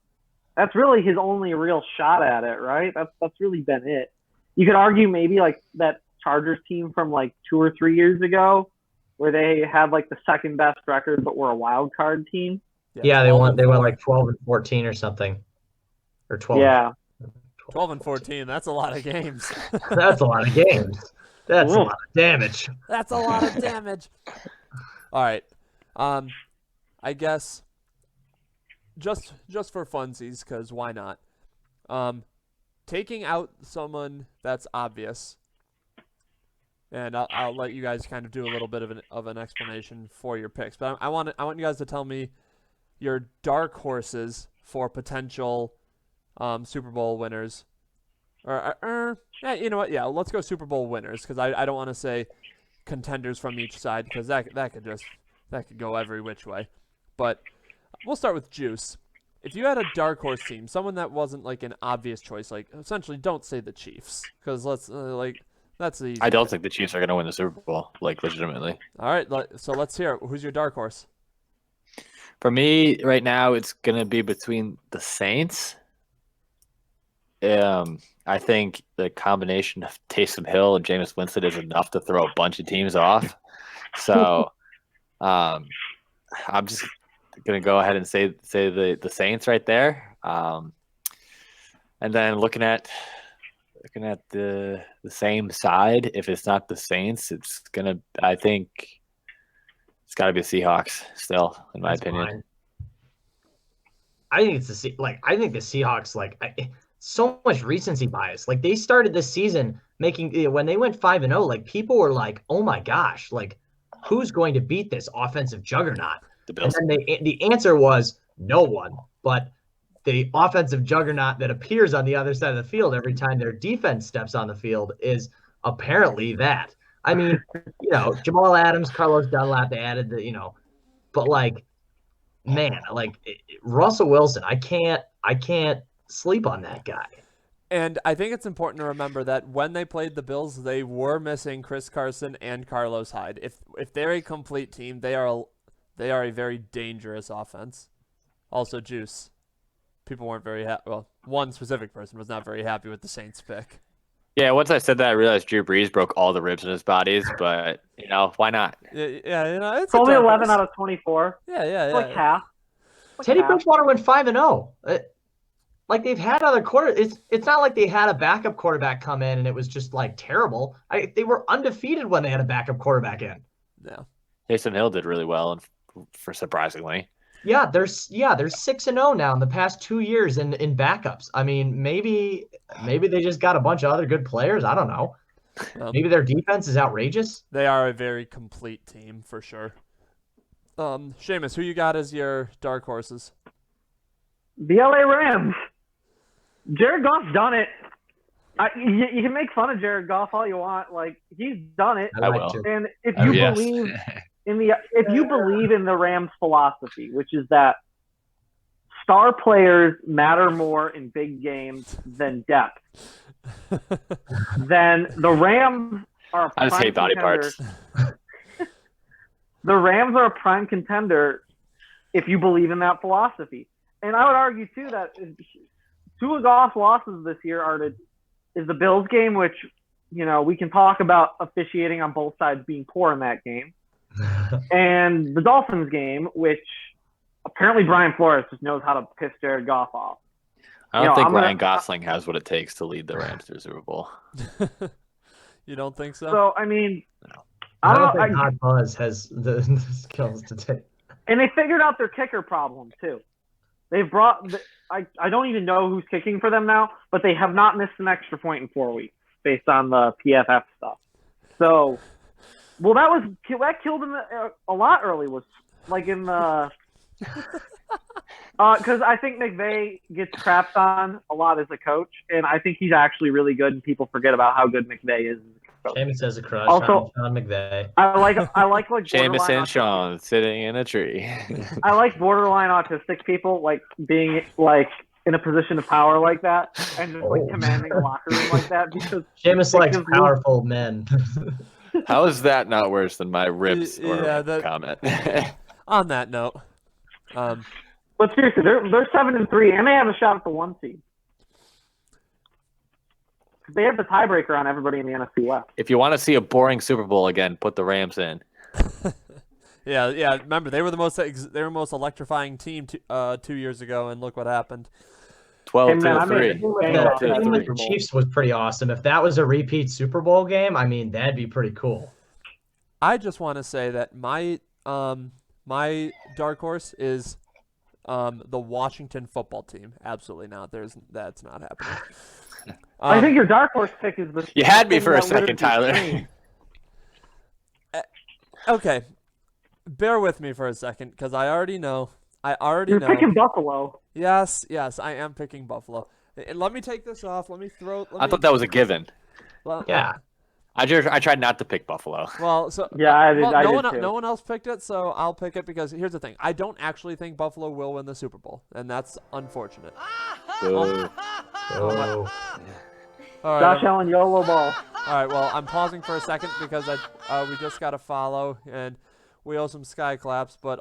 that's really his only real shot at it, right? That's really been it. You could argue maybe that Chargers team from 2 or 3 years ago, where they had the second best record but were a wild card team. Yeah, they went 12-14 or something, or 12. Yeah, 12-14. That's a lot of games. That's a lot of games. That's a lot of damage. That's a lot of damage. All right, I guess just for funsies, because why not? Taking out someone that's obvious, and I'll let you guys kind of do a little bit of an explanation for your picks. But I want you guys to tell me your dark horses for potential Super Bowl winners. Yeah, you know what? Yeah, let's go Super Bowl winners because I don't want to say contenders from each side because that could go every which way. But we'll start with Juice. If you had a dark horse team, someone that wasn't like an obvious choice, like essentially don't say the Chiefs because that's the easy I don't pick. think the Chiefs are going to win the Super Bowl, like legitimately. All right, so let's hear it. Who's your dark horse? For me, right now, it's going to be between the Saints. I think the combination of Taysom Hill and Jameis Winston is enough to throw a bunch of teams off. So, I'm just gonna go ahead and say the Saints right there. And then looking at the same side, if it's not the Saints, I think it's got to be the Seahawks still, in my opinion. Fine. I think it's I think the Seahawks so much recency bias. Like they started this season when they went 5-0, like people were like, "Oh my gosh, like who's going to beat this offensive juggernaut?" The Bills. And then the answer was no one, but the offensive juggernaut that appears on the other side of the field every time their defense steps on the field is apparently that. I mean, Jamal Adams, Carlos Dunlap, they added but man, Russell Wilson, I can't sleep on that guy. And I think it's important to remember that when they played the Bills, they were missing Chris Carson and Carlos Hyde. If they're a complete team, they are a very dangerous offense. Also, Juice. People weren't very happy. Well, one specific person was not very happy with the Saints pick. Yeah, once I said that, I realized Drew Brees broke all the ribs in his bodies, but why not? Yeah, it's Probably a dark 11 horse. out of 24. Yeah. Like half. Teddy Bridgewater went 5-0. Like they've had other it's not like they had a backup quarterback come in and it was just terrible. They were undefeated when they had a backup quarterback in. Yeah. Taysom Hill did really well, and for surprisingly. Yeah, they're 6-0 now in the past 2 years in backups. I mean, maybe they just got a bunch of other good players. I don't know. Maybe their defense is outrageous. They are a very complete team for sure. Seamus, who you got as your dark horses? The LA Rams. Jared Goff's done it. You can make fun of Jared Goff all you want. Like he's done it. I will. And if you believe in the Rams philosophy, which is that star players matter more in big games than depth, then the Rams are a prime I just hate body contender. parts. The Rams are a prime contender if you believe in that philosophy. And I would argue too that two of Goff's losses this year is the Bills game, which we can talk about officiating on both sides being poor in that game. And the Dolphins game, which apparently Brian Flores just knows how to piss Jared Goff off. I don't think Ryan Gosling has what it takes to lead the Rams to a Super Bowl. You don't think so? So, I mean, No. I don't think Hot Buzz has the skills to take. And they figured out their kicker problem, too. They've I don't even know who's kicking for them now, but they have not missed an extra point in 4 weeks based on the PFF stuff. So, well, that killed him a lot early. Was like in the because I think McVay gets crapped on a lot as a coach, and I think he's actually really good, and people forget about how good McVay is. Seamus has a crush Also, on Sean McVay. I like Seamus and Sean sitting in a tree. I like borderline autistic people being in a position of power like that and just commanding a locker room like that because Seamus likes powerful men. How is that not worse than my ribs comment? On that note, but seriously, they're 7-3 and they have a shot at the 1 seed. They have the tiebreaker on everybody in the NFC West. If you want to see a boring Super Bowl again, put the Rams in. Yeah. Remember, they were the most electrifying team 2 years ago, and look what happened. 12-3. The Chiefs was pretty awesome. If that was a repeat Super Bowl game, I mean, that'd be pretty cool. I just want to say that my dark horse is the Washington football team. Absolutely not. That's not happening. I think your dark horse pick is the. You had me for a second, Tyler. Okay, bear with me for a second because I already know. You're picking Buffalo. Yes, I am picking Buffalo. And let me take this off. Let me throw. I thought that was a given. Yeah. I tried not to pick Buffalo. Well, so Yeah, I did. well, I no did one too. no one else picked it, so I'll pick it because here's the thing: I don't actually think Buffalo will win the Super Bowl, and that's unfortunate. Boo. Oh. All right, Josh Allen YOLO ball. all right. Well, I'm pausing for a second because we just got a follow and we owe some sky claps, but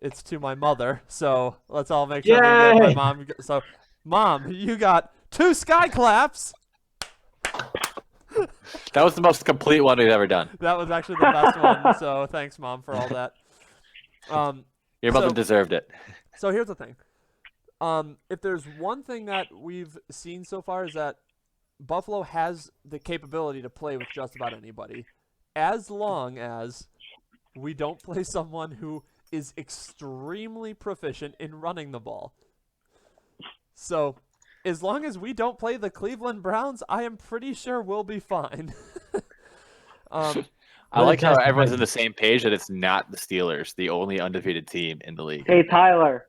it's to my mother, so let's all make sure we get my Yay! mom. So, Mom, you got 2 sky claps. That was the most complete one we've ever done. That was actually the best one. So thanks, Mom, for all that. Your mother So- deserved it. So here's the thing. If there's one thing that we've seen so far is that Buffalo has the capability to play with just about anybody, as long as we don't play someone who is extremely proficient in running the ball. So, as long as we don't play the Cleveland Browns, I am pretty sure we'll be fine. I like how Tennessee everyone's on Titans. the same page that it's not the Steelers, the only undefeated team in the league. Hey Tyler.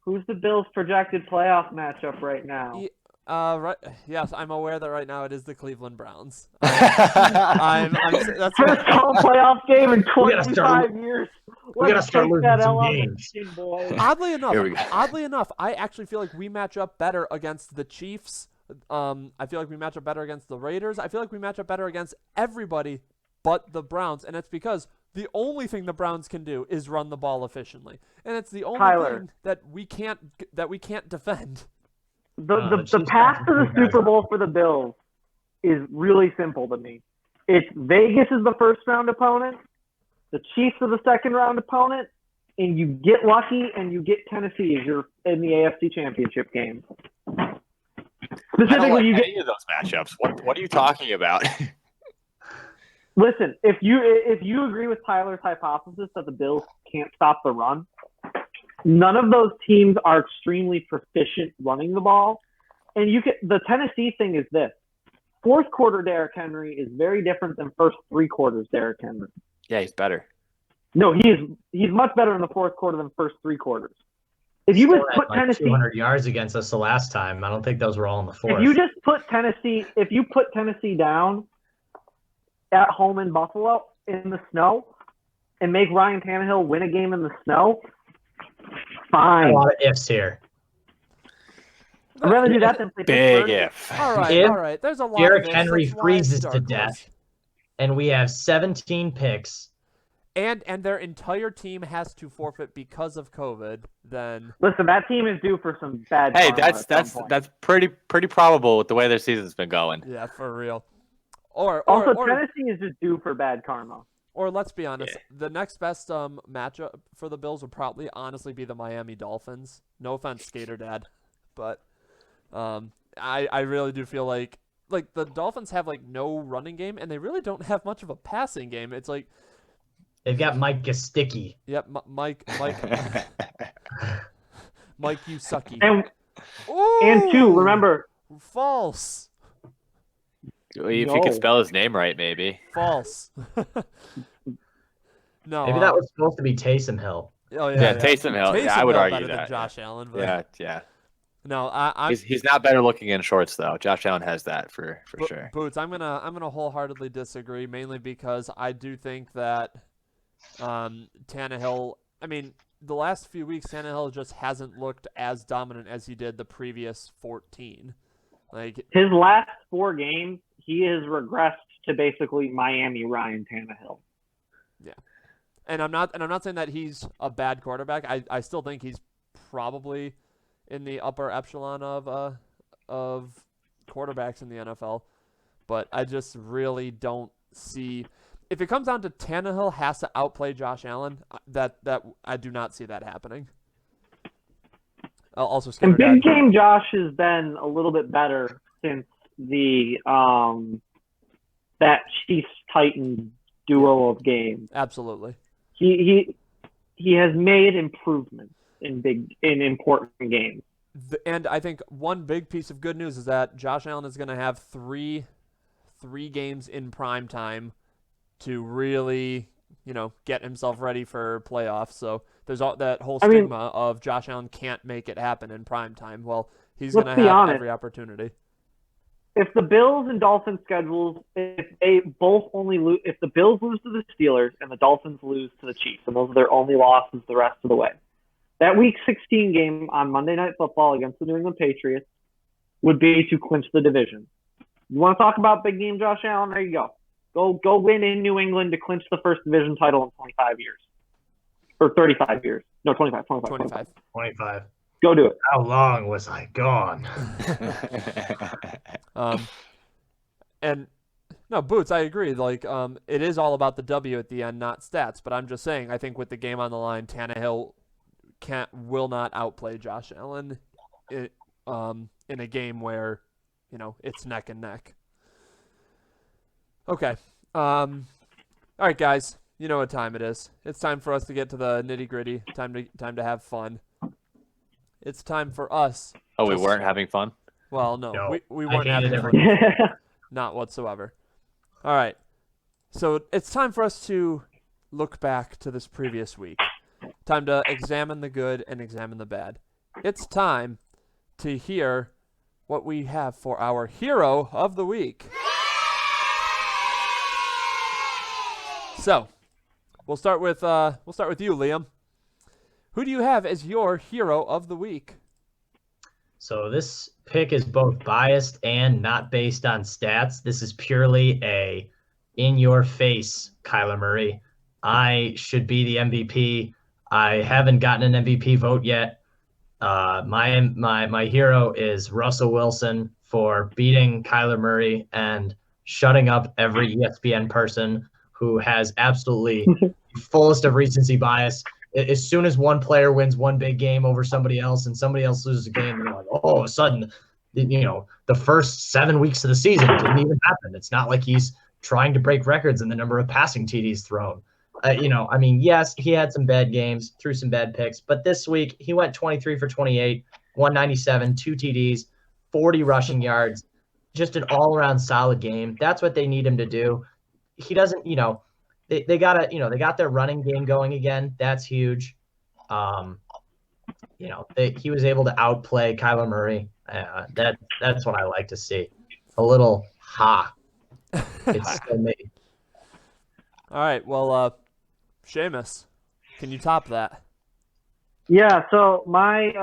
Who's the Bills' projected playoff matchup right now? Ye- right. Yes, I'm aware that right now it is the Cleveland Browns. That's First home playoff game in We gotta start 25 years. we gotta Let's start take losing that some L on the games. chin, boys. Oddly enough, Here we go. I actually feel like we match up better against the Chiefs. I feel like we match up better against the Raiders. I feel like we match up better against everybody but the Browns, and it's because the only thing the Browns can do is run the ball efficiently, and it's the only Tyler. thing that we can't defend. The Chiefs path to the got you guys. Super Bowl for the Bills is really simple to me. It's Vegas is the first round opponent, the Chiefs are the second round opponent, and you get lucky and you get Tennessee as you're in the AFC Championship game. I don't Specifically, like you get any of those matchups. What are you talking about? listen. If you agree with Tyler's hypothesis that the Bills can't stop the run, none of those teams are extremely proficient running the ball. And the Tennessee thing is this. Fourth quarter Derrick Henry is very different than first 3 quarters Derrick Henry. Yeah, he's better. No, he's much better in the fourth quarter than first 3 quarters. If you Still would had, put like, Tennessee 200 yards against us the last time. I don't think those were all in the fourth. if you put Tennessee down at home in Buffalo in the snow and make Ryan Tannehill win a game in the snow, a fine. lot of ifs here. I'd rather do that than play Big Pittsburgh. if. All right, If all right. There's a lot Derrick of ifs. Henry That's why it's freezes to dark death. horse. And we have 17 picks. And their entire team has to forfeit because of COVID, then Listen, that team is due for some bad. Hey, karma that's at some point. that's pretty probable with the way their season's been going. yeah, for real. Or Also, Tennessee is just due for bad karma. or let's be honest, the next best matchup for the Bills would probably honestly be the Miami Dolphins. No offense, Skater Dad, but I really do feel like the Dolphins have like no running game and they really don't have much of a passing game. It's like, They've got Mike Gesticki. yep, Mike, you sucky. And two, Ooh, remember, false. If No. you could spell his name right, maybe. False. No. Maybe that was supposed to be Taysom Hill. Oh Yeah, Taysom Hill. Yeah, I would Hill argue better than that. Josh Allen. But Yeah. No, I'm He's not better looking in shorts though. Josh Allen has that for sure. Boots. I'm gonna wholeheartedly disagree, mainly because I do think that Tannehill. I mean, the last few weeks, Tannehill just hasn't looked as dominant as he did the previous 14. Like his last 4 games, he has regressed to basically Miami Ryan Tannehill. And I'm not saying that he's a bad quarterback. I still think he's probably in the upper echelon of quarterbacks in the NFL. But I just really don't see, if it comes down to Tannehill has to outplay Josh Allen, that I do not see that happening. Also, And Skinner Dad. big game Josh has been a little bit better since the that Chiefs Titans duo of games. Absolutely. He has made improvements in important games. And I think one big piece of good news is that Josh Allen is going to have three games in prime time to really, get himself ready for playoffs. So there's that whole stigma of Josh Allen can't make it happen in prime time. Well, he's Let's going to be have honest. every opportunity. If the Bills and Dolphins schedules, if they both only lose, if the Bills lose to the Steelers and the Dolphins lose to the Chiefs, and those are their only losses the rest of the way, that Week 16 game on Monday Night Football against the New England Patriots would be to clinch the division. You want to talk about big game, Josh Allen? There you go. Go win in New England to clinch the first division title in 25 years. Or 35 years. No, 25. 25. Go do it. How long was I gone? And no, Boots, I agree. Like, it is all about the W at the end, not stats. But I'm just saying, I think with the game on the line, Tannehill will not outplay Josh Allen in a game where, it's neck and neck. Okay. All right, guys. You know what time it is. It's time for us to get to the nitty-gritty. Time to have fun. It's time for us. Oh, we weren't having fun? Well, no. No, We I weren't hated having everything. fun. Not whatsoever. All right. So it's time for us to look back to this previous week. Time to examine the good and examine the bad. It's time to hear what we have for our hero of the week. So, we'll start with you, Liam. Who do you have as your hero of the week? So this pick is both biased and not based on stats. This is purely a in-your-face Kyler Murray. I should be the MVP. I haven't gotten an MVP vote yet. My hero is Russell Wilson for beating Kyler Murray and shutting up every ESPN person who has absolutely the fullest of recency bias. As soon as one player wins one big game over somebody else and somebody else loses a game, they're like, all of a sudden, the first 7 weeks of the season didn't even happen. It's not like he's trying to break records in the number of passing TDs thrown. Yes, he had some bad games, threw some bad picks, but this week he went 23 for 28, 197, 2 TDs, 40 rushing yards, just an all-around solid game. That's what they need him to do. He doesn't, they got their running game going again. That's huge. He was able to outplay Kyler Murray. That's what I like to see. A little It's still me. All right. Well, Seamus, can you top that? Yeah, so my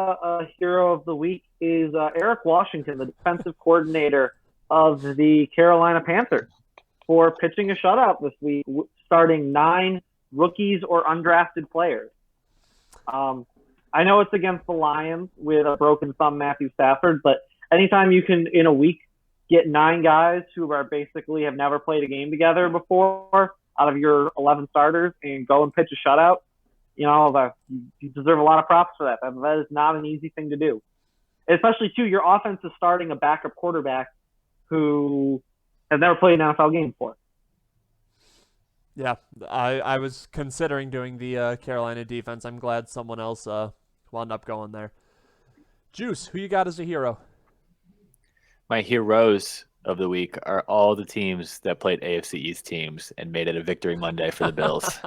hero of the week is Eric Washington, the defensive coordinator of the Carolina Panthers, for pitching a shutout this week, starting 9 rookies or undrafted players. I know it's against the Lions with a broken thumb Matthew Stafford, but anytime you can, in a week, get 9 guys who are basically have never played a game together before out of your 11 starters and go and pitch a shutout, you deserve a lot of props for that. That is not an easy thing to do. Especially, too, your offense is starting a backup quarterback who has never played an NFL game before. Yeah, I was considering doing the Carolina defense. I'm glad someone else wound up going there. Juice, who you got as a hero? My heroes of the week are all the teams that played AFC East teams and made it a victory Monday for the Bills.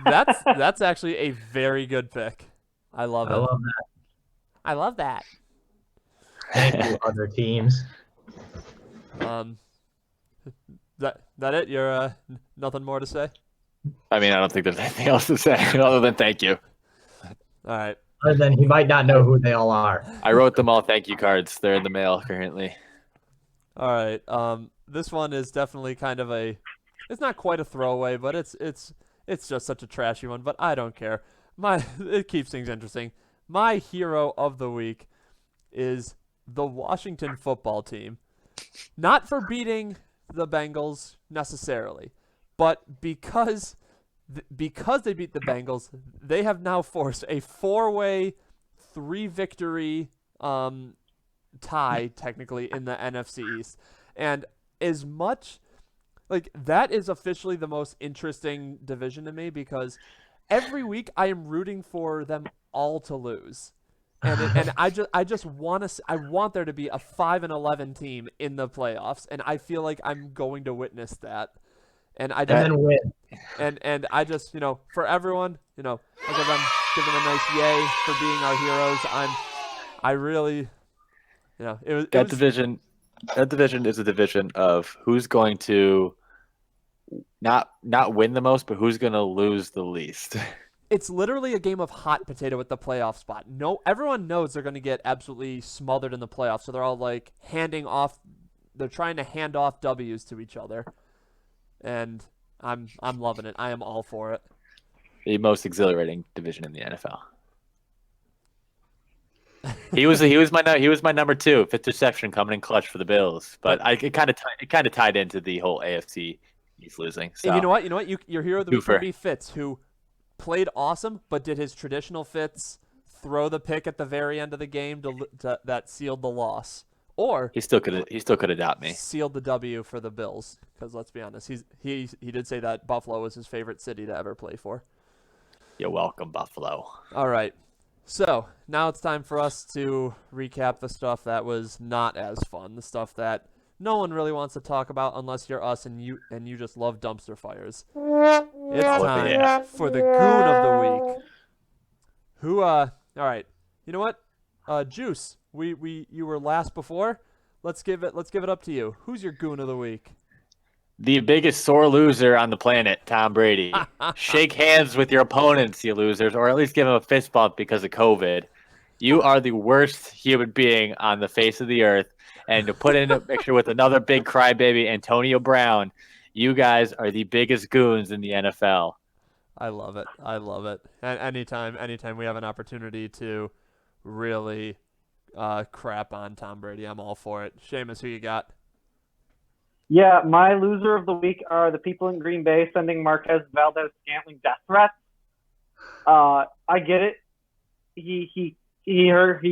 That's actually a very good pick. I love it. I love that. Thank you, other teams. That it? You're nothing more to say? I don't think there's anything else to say other than thank you. All right. Other than he might not know who they all are. I wrote them all thank you cards. They're in the mail currently. All right. This one is definitely kind of it's not quite a throwaway, but it's just such a trashy one, but I don't care. It keeps things interesting. My hero of the week is the Washington football team. Not for beating the Bengals necessarily, but because they beat the Bengals, they have now forced a 4-way 3-victory tie technically in the NFC East. And as much that is officially the most interesting division to me because every week I am rooting for them all to lose. And I just want there to be a 5-11 team in the playoffs, and I feel like I'm going to witness that. And I just And then win. and I just for everyone, I'll give them a nice yay for being our heroes. I really, That division is a division of who's going to not win the most, but who's going to lose the least. It's literally a game of hot potato with the playoff spot. Everyone knows they're going to get absolutely smothered in the playoffs, so they're all like they're trying to hand off W's to each other, and I'm loving it. I am all for it. The most exhilarating division in the NFL. He was my number 2, fifth reception coming in clutch for the Bills, but it kind of tied into the whole AFC He's losing. So. You know what? Your hero of the week Goofer. would be Fitz, who played awesome, but did his traditional Fitz throw the pick at the very end of the game that sealed the loss, or he still could have got me. Sealed the W for the Bills. Because let's be honest, he did say that Buffalo was his favorite city to ever play for. You're welcome, Buffalo. All right. So now it's time for us to recap the stuff that was not as fun, the stuff that no one really wants to talk about unless you're us and you just love dumpster fires. It's time for the Goon of the Week. All right. You know what? Juice, you were last before. Let's give it up to you. Who's your Goon of the Week? The biggest sore loser on the planet, Tom Brady. Shake hands with your opponents, you losers, or at least give them a fist bump because of COVID. You are the worst human being on the face of the earth. And to put in a picture with another big crybaby, Antonio Brown, you guys are the biggest goons in the NFL. I love it. And anytime we have an opportunity to really crap on Tom Brady, I'm all for it. Seamus, who you got? Yeah, my loser of the week are the people in Green Bay sending Marquez Valdez-Scantling death threats. I get it. He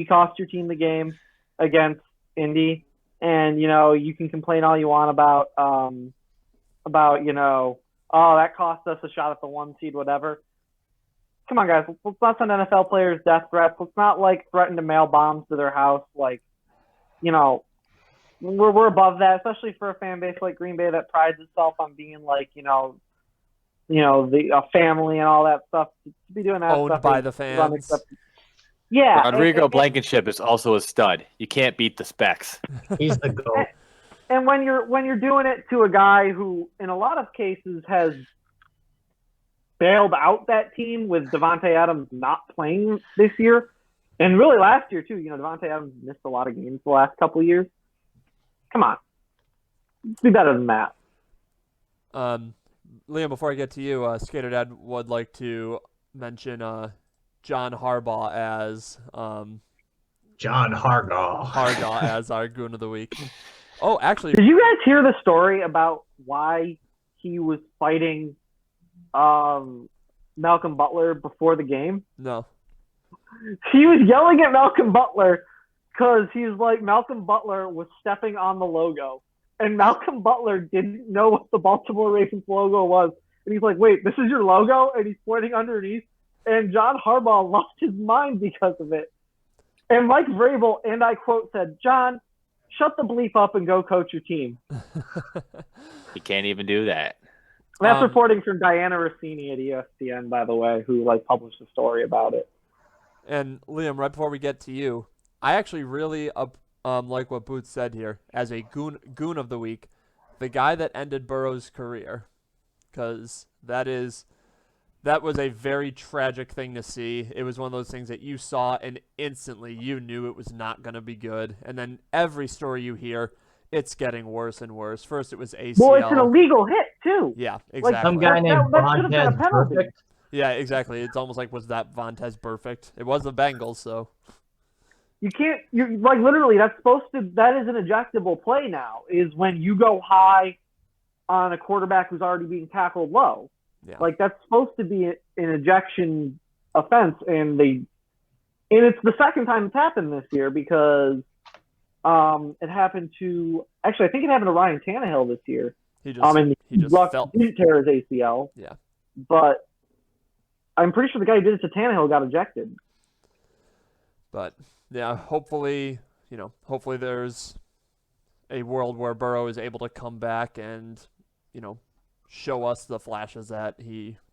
cost your team the game against Indy, and you can complain all you want about that cost us a shot at the 1 seed, whatever. Come on, guys, let's not send NFL players death threats. Let's not threaten to mail bombs to their house. We're above that, especially for a fan base like Green Bay that prides itself on being a family and all that stuff. To be doing that Owned stuff by the fans. Yeah. Rodrigo Blankenship is also a stud. You can't beat the specs. He's the GOAT. And when you're doing it to a guy who, in a lot of cases, has bailed out that team with Devontae Adams not playing this year, and really last year too. Devontae Adams missed a lot of games the last couple of years. Come on, be better than that. Liam, before I get to you, Skater Dad would like to mention John Harbaugh as John Harbaugh as our Goon of the Week. Oh, actually, did you guys hear the story about why he was fighting Malcolm Butler before the game? No. He was yelling at Malcolm Butler because he's like, Malcolm Butler was stepping on the logo, and Malcolm Butler didn't know what the Baltimore Ravens logo was, and he's like, "Wait, this is your logo?" And he's pointing underneath, and John Harbaugh lost his mind because of it. And Mike Vrabel, and I quote, said, "John, shut the bleep up and go coach your team." You can't even do that. That's reporting from Diana Rossini at ESPN, by the way, who published a story about it. And Liam, right before we get to you, I actually really like what Boots said here as a goon of the week, the guy that ended Burrow's career, because that was a very tragic thing to see. It was one of those things that you saw and instantly you knew it was not going to be good. And then every story you hear, it's getting worse and worse. First, it was ACL. Well, it's an illegal hit, too. Yeah, exactly. Some guy named that should have been a Vontez penalty. Perfect. Yeah, exactly. It's almost like, was that Vontez perfect? It was the Bengals, so. You can't, literally, that is an ejectable play now, is when you go high on a quarterback who's already being tackled low. Yeah. That's supposed to be an ejection offense, and it's the second time it's happened this year because it happened to, actually, I think it happened to Ryan Tannehill this year. He didn't tear his ACL. Yeah. But I'm pretty sure the guy who did it to Tannehill got ejected. But yeah, hopefully there's a world where Burrow is able to come back and, show us the flashes that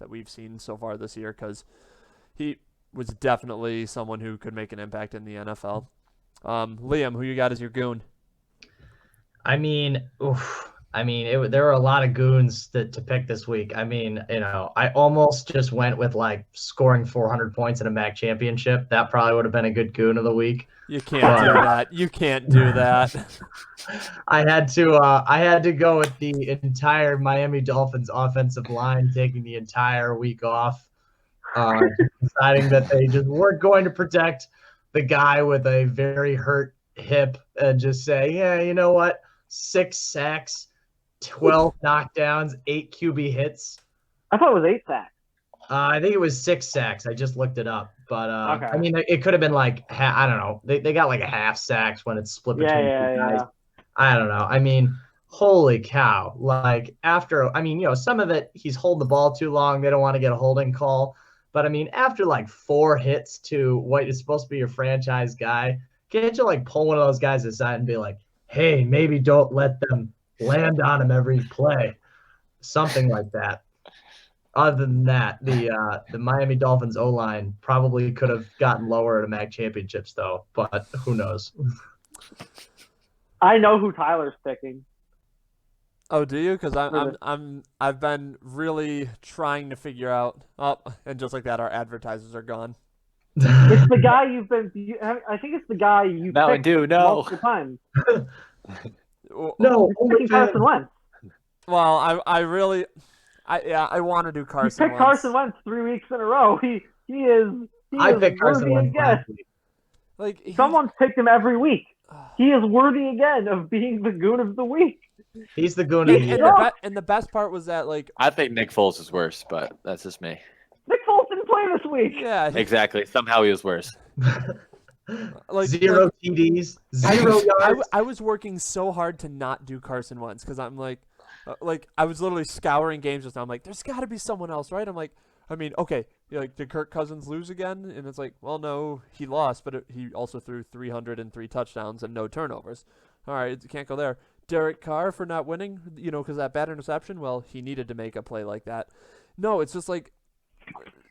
we've seen so far this year, because he was definitely someone who could make an impact in the NFL. Liam, who you got as your goon? I mean, there were a lot of goons to pick this week. I mean, I almost just went with like scoring 400 points in a MAC championship. That probably would have been a good goon of the week. You can't do that. You can't do that. I had to go with the entire Miami Dolphins offensive line taking the entire week off, deciding that they just weren't going to protect the guy with a very hurt hip and just say, yeah, you know what? 6 sacks, 12 knockdowns, 8 QB hits. I thought it was 8 sacks. I think it was 6 sacks. I just looked it up. But, Okay. I mean, it could have been like, I don't know. They got like a half sacks when it's split between two guys. Yeah. I don't know. I mean, holy cow. Like, some of it, he's holding the ball too long. They don't want to get a holding call. But, I mean, after like 4 hits to what is supposed to be your franchise guy, can't you like pull one of those guys aside and be like, hey, maybe don't let them land on him every play? Something like that. Other than that, the Miami Dolphins O-line probably could have gotten lower at a MAC championships, though. But who knows? I know who Tyler's picking. Oh, do you? Because I've been really trying to figure out. Oh, and just like that, our advertisers are gone. It's the guy I think it's the guy you No, picked multiple times. No, Picking Carson Wentz. Well, I want to do Carson You picked Carson Wentz 3 weeks in a row. He is picked Carson worthy Wentz again. last week. Like Someone's picked him every week. He is worthy again of being the goon of the week. He's the goon of the year. And the best part was that, like, I think Nick Foles is worse, but that's just me. Nick Foles didn't play this week. yeah, Exactly. Somehow he was worse. like 0 TDs, 0 yards. I was working so hard to not do Carson Wentz because I'm like I was literally scouring games just now. I'm like, there's got to be someone else, right? I'm like, I mean, okay, did Kirk Cousins lose again? And it's like, well, no, he lost, but he also threw 303 touchdowns and no turnovers. All right, you can't go there. Derek Carr for not winning, because that bad interception. Well, he needed to make a play like that. No, it's just like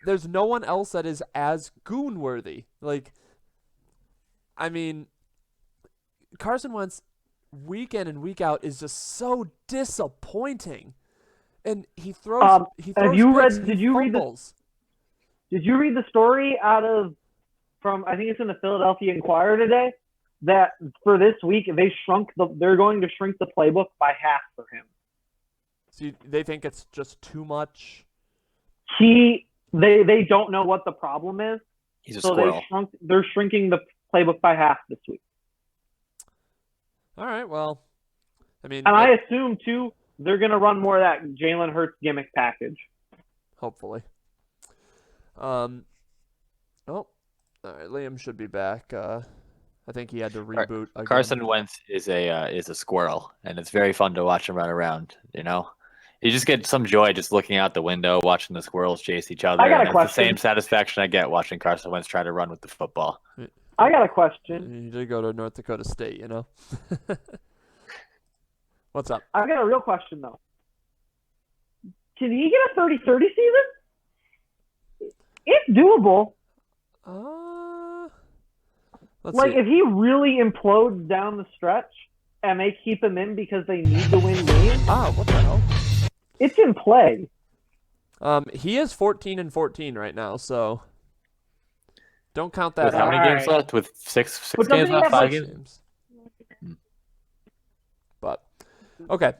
there's no one else that is as goon worthy. Like, I mean, Carson Wentz week in and week out is just so disappointing. And he throws have you picks, read did you fumbles. read the story from I think it's in the Philadelphia Inquirer today that for this week they're going to shrink the playbook by half for him. So they think it's just too much. They don't know what the problem is. He's a so squirrel. They're shrinking the playbook by half this week. All right, well, I mean, and I assume too they're going to run more of that Jalen Hurts gimmick package. Hopefully. All right, Liam should be back. I think he had to reboot again. Carson Wentz is a squirrel, and it's very fun to watch him run around. You just get some joy just looking out the window, watching the squirrels chase each other. I got a and question. it's the same satisfaction I get watching Carson Wentz try to run with the football. I got a question. You did go to North Dakota State, What's up? I got a real question though. Can he get a 30-30 season? It's doable. Let's Like see. if he really implodes down the stretch and they keep him in because they need to win games, What the hell? it's in play. He is 14-14 right now, so don't count that With how out. many games Alright. left? With six But doesn't games he left? have, 5 like, games? But okay.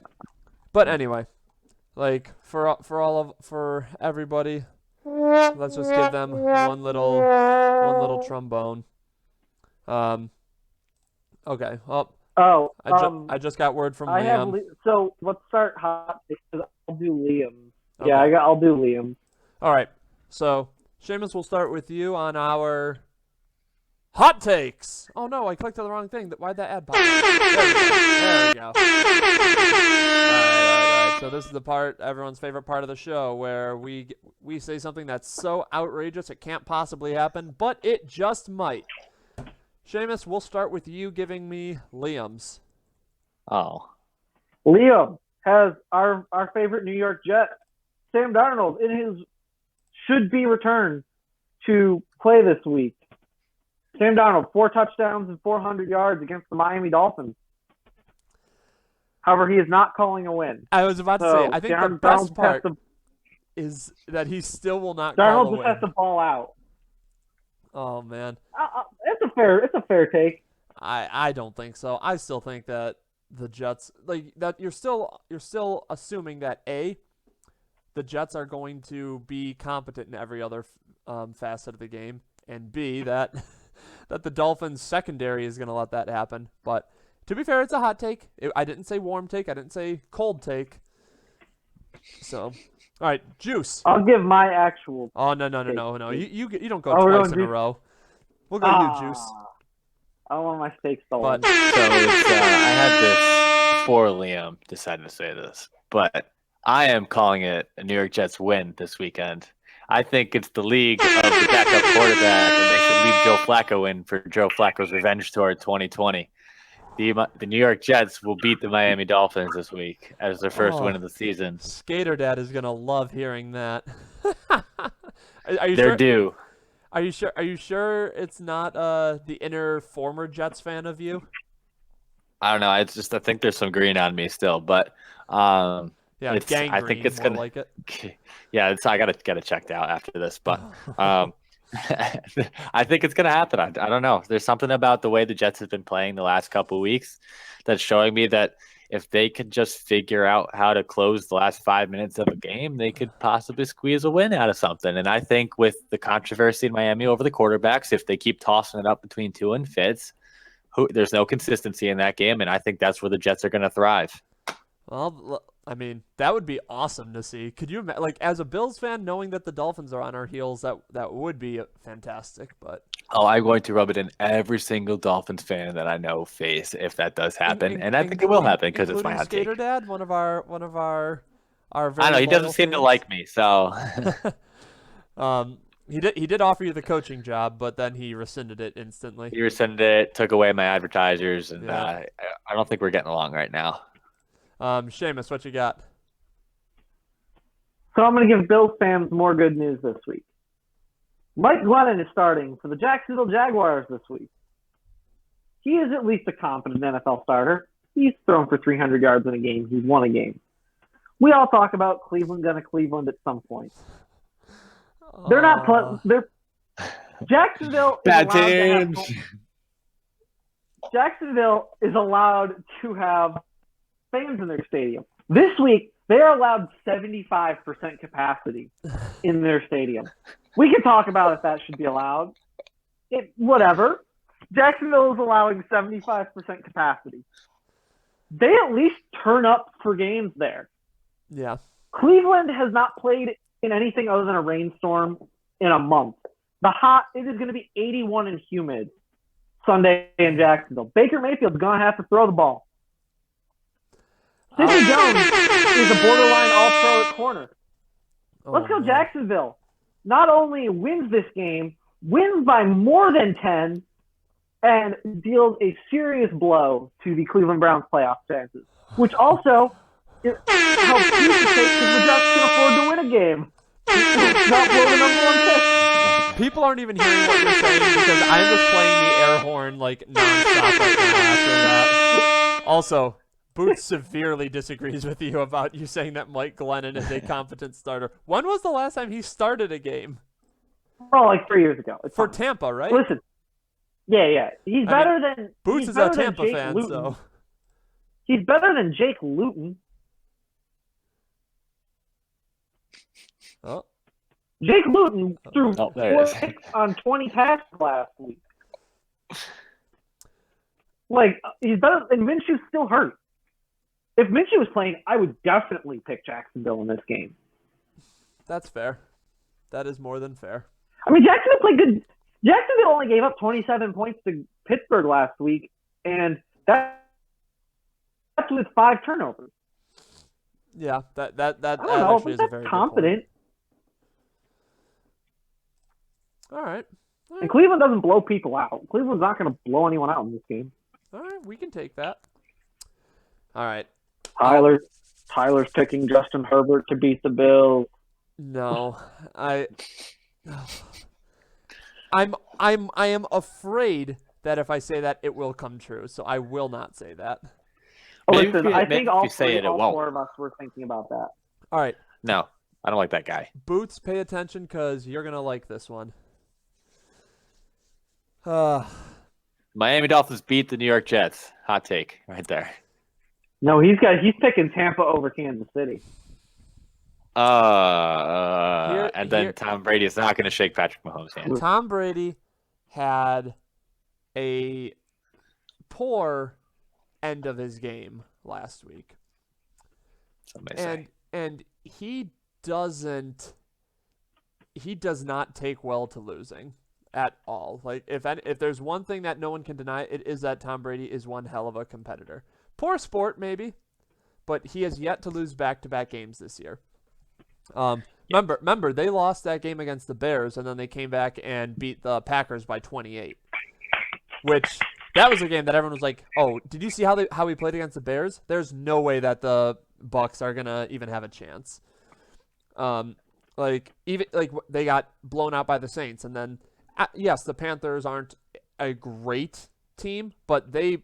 But anyway, like for everybody, let's just give them one little trombone. Okay. Well, I just got word from Liam. So let's start hot because I'll do Liam. Okay. Yeah, I'll do Liam. All right. So Seamus, we'll start with you on our hot takes. Oh no, I clicked on the wrong thing. Why'd that ad pop? There we go. All right. So this is the part, everyone's favorite part of the show, where we say something that's so outrageous it can't possibly happen, but it just might. Seamus, we'll start with you giving me Liam's. Oh. Liam, has our favorite New York Jet, Sam Darnold, in his should-be return to play this week. Sam Darnold, 4 touchdowns and 400 yards against the Miami Dolphins. However, he is not calling a win. I was about to say, I think the best part is that he still will not call a Darnold win. just has to ball out. Oh man, It's a fair take. I don't think so. I still think that the Jets, like that, you're still assuming that the Jets are going to be competent in every other facet of the game, and B, that the Dolphins secondary is going to let that happen. But to be fair, it's a hot take. I didn't say warm take. I didn't say cold take. So, all right, Juice. I'll give my actual. Oh no. You don't go we're twice going in a row. We'll go you, Juice. I don't want my steak stolen. But So it's, I had this before Liam decided to say this, but I am calling it a New York Jets win this weekend. I think it's the league of the backup quarterback, and they should leave Joe Flacco in for Joe Flacco's revenge tour 2020. The New York Jets will beat the Miami Dolphins this week as their first win of the season. Skater Dad is gonna love hearing that. Are you They're sure? due. Are you sure it's not the inner former Jets fan of you? I don't know. I think there's some green on me still, but Yeah, gangrene, I think it's gonna like it. Yeah, I gotta get it checked out after this, but I think it's gonna happen. I don't know. There's something about the way the Jets have been playing the last couple of weeks that's showing me that if they could just figure out how to close the last 5 minutes of a game, they could possibly squeeze a win out of something. And I think with the controversy in Miami over the quarterbacks, if they keep tossing it up between Tua and Fitz, there's no consistency in that game, and I think that's where the Jets are going to thrive. Well, I mean, that would be awesome to see. Could you like as a Bills fan, knowing that the Dolphins are on our heels, that would be fantastic. But I'm going to rub it in every single Dolphins fan that I know face if that does happen, and I think it will happen because it's my hot take. Skater Dad, one of our very I know he doesn't loyal seem to fans. like me, so He did offer you the coaching job, but then he rescinded it instantly. he rescinded it, took away my advertisers, and Yeah. I don't think we're getting along right now. Seamus, what you got? So I'm going to give Bills fans more good news this week. Mike Glennon is starting for the Jacksonville Jaguars this week. He is at least a competent NFL starter. He's thrown for 300 yards in a game. He's won a game. We all talk about Cleveland going to Cleveland at some point. They're not they're Jacksonville is Bad allowed to have, teams. Jacksonville is allowed to have fans in their stadium. This week, they are allowed 75% capacity in their stadium. We can talk about if that should be allowed. Whatever. Jacksonville is allowing 75% capacity. They at least turn up for games there. Yeah. Cleveland has not played in anything other than a rainstorm in a month. It is going to be 81 and humid Sunday in Jacksonville. Baker Mayfield's going to have to throw the ball. Sidney Jones is a borderline all-pro at corner. Let's go Jacksonville. Not only wins this game, wins by more than 10, and deals a serious blow to the Cleveland Browns playoff chances, which also helps you to take because the Jets can afford to win a game. Not blow the number one pick. People aren't even hearing what you're saying because I'm just playing the air horn like nonstop right now after that. Also, Boots severely disagrees with you about you saying that Mike Glennon is a competent starter. When was the last time he started a game? Oh, like 3 years ago. It's For fine. Tampa, right? Listen. Yeah. He's better than Boots he's is better a than Tampa Jake fan, Luton. so He's better than Jake Luton. oh, Jake Luton threw Oh, there it 4 is. picks on 20 passes last week. Like, he's better, and Minshew's still hurt. If Minshew was playing, I would definitely pick Jacksonville in this game. that's fair. That is more than fair. I mean, Jacksonville played good. Jacksonville only gave up 27 points to Pittsburgh last week, and that's with 5 turnovers. Yeah, that I don't know. actually is a That's very confident. good point. All right. And Cleveland doesn't blow people out. Cleveland's not going to blow anyone out in this game. All right, we can take that. All right. Tyler. Tyler's picking Justin Herbert to beat the Bills. No, I am afraid that if I say that, it will come true. So I will not say that. Maybe Listen, if you- I maybe think if all you say three, it, it all won't. 4 of us were thinking about that. All right, No, I don't like that guy. Boots, pay attention because you're gonna like this one. Uh, Miami Dolphins beat the New York Jets. Hot take right there. No, he's picking Tampa over Kansas City. And then here- Tom Brady is not going to shake Patrick Mahomes' hand. Tom Brady had a poor end of his game last week. Some may say. And he does not take well to losing at all. Like if there's one thing that no one can deny, it is that Tom Brady is one hell of a competitor. Poor sport maybe, but he has yet to lose back-to-back games this year. Remember they lost that game against the Bears and then they came back and beat the Packers by 28. Which that was a game that everyone was like, "Oh, did you see how we played against the Bears? There's no way that the Bucs are gonna even have a chance." They got blown out by the Saints, and then yes, the Panthers aren't a great team, but they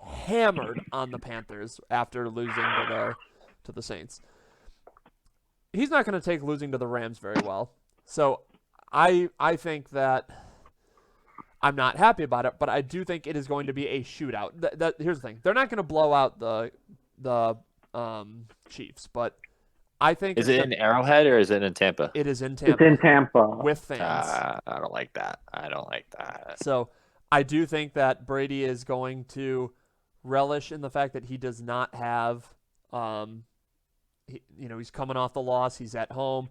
hammered on the Panthers after losing to the Saints. He's not going to take losing to the Rams very well, so I think that. I'm not happy about it, but I do think it is going to be a shootout. Here's the thing: they're not going to blow out the Chiefs, but I think Is it in Arrowhead or is it in Tampa? it is in Tampa. It's in Tampa. With fans. I don't like that. So I do think that Brady is going to relish in the fact that he does not have, he's coming off the loss. He's at home,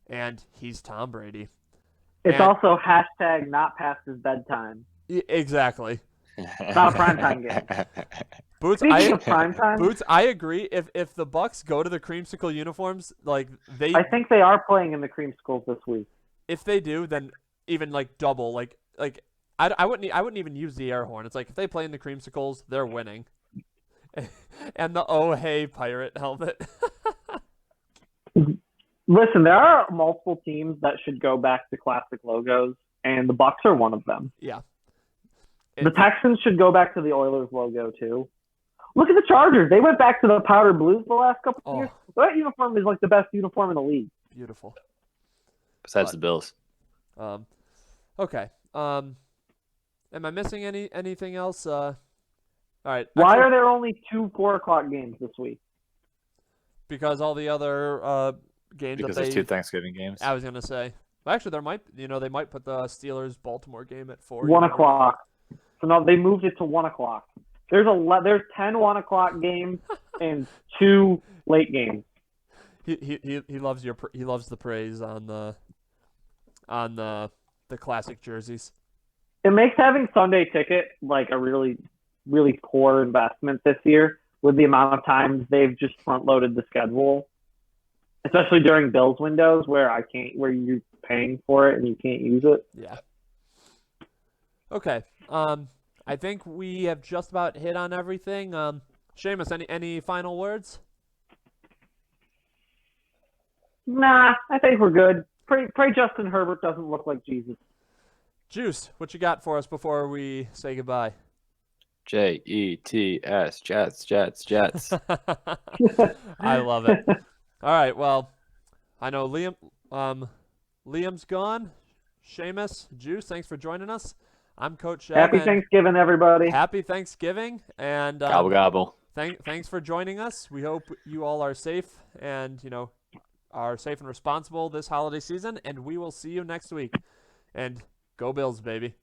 and he's Tom Brady. It's also hashtag not past his bedtime. Exactly. Not a primetime game. Boots, Speaking of primetime, Boots, I agree. If the Bucks go to the creamsicle uniforms, I think they are playing in the creamsicles this week. If they do, then even double. I wouldn't even use the air horn. It's like if they play in the creamsicles, they're winning. And the oh hey pirate helmet. Listen, there are multiple teams that should go back to classic logos, and the Bucks are one of them. Yeah. The Texans should go back to the Oilers logo too. Look at the Chargers; they went back to the powder blues the last couple of years. That uniform is the best uniform in the league. Beautiful. Besides the Bills. Okay. Am I missing anything else? All right. Why are there only 2 4:00 games this week? Because all the other games Because that there's 2 Thanksgiving games. I was gonna say. Well, actually, there might. They might put the Steelers Baltimore game at 4. 1:00. So no, they moved it to 1:00. There's 10 1:00 games and 2 late games. He loves the praise on the classic jerseys. It makes having Sunday ticket a really, really poor investment this year with the amount of times they've just front loaded the schedule, especially during Bills windows where you're paying for it and you can't use it. Yeah. Okay. I think we have just about hit on everything. Seamus, any final words? Nah, I think we're good. Pray Justin Herbert doesn't look like Jesus. Juice, what you got for us before we say goodbye? Jets, Jets. I love it. All right, well, I know Liam's gone. Seamus, Juice, thanks for joining us. I'm Coach Shab. Happy Thanksgiving, everybody. Happy Thanksgiving, and Gobble gobble. Thanks for joining us. We hope you all are safe and are safe and responsible this holiday season, and we will see you next week. And go Bills, baby.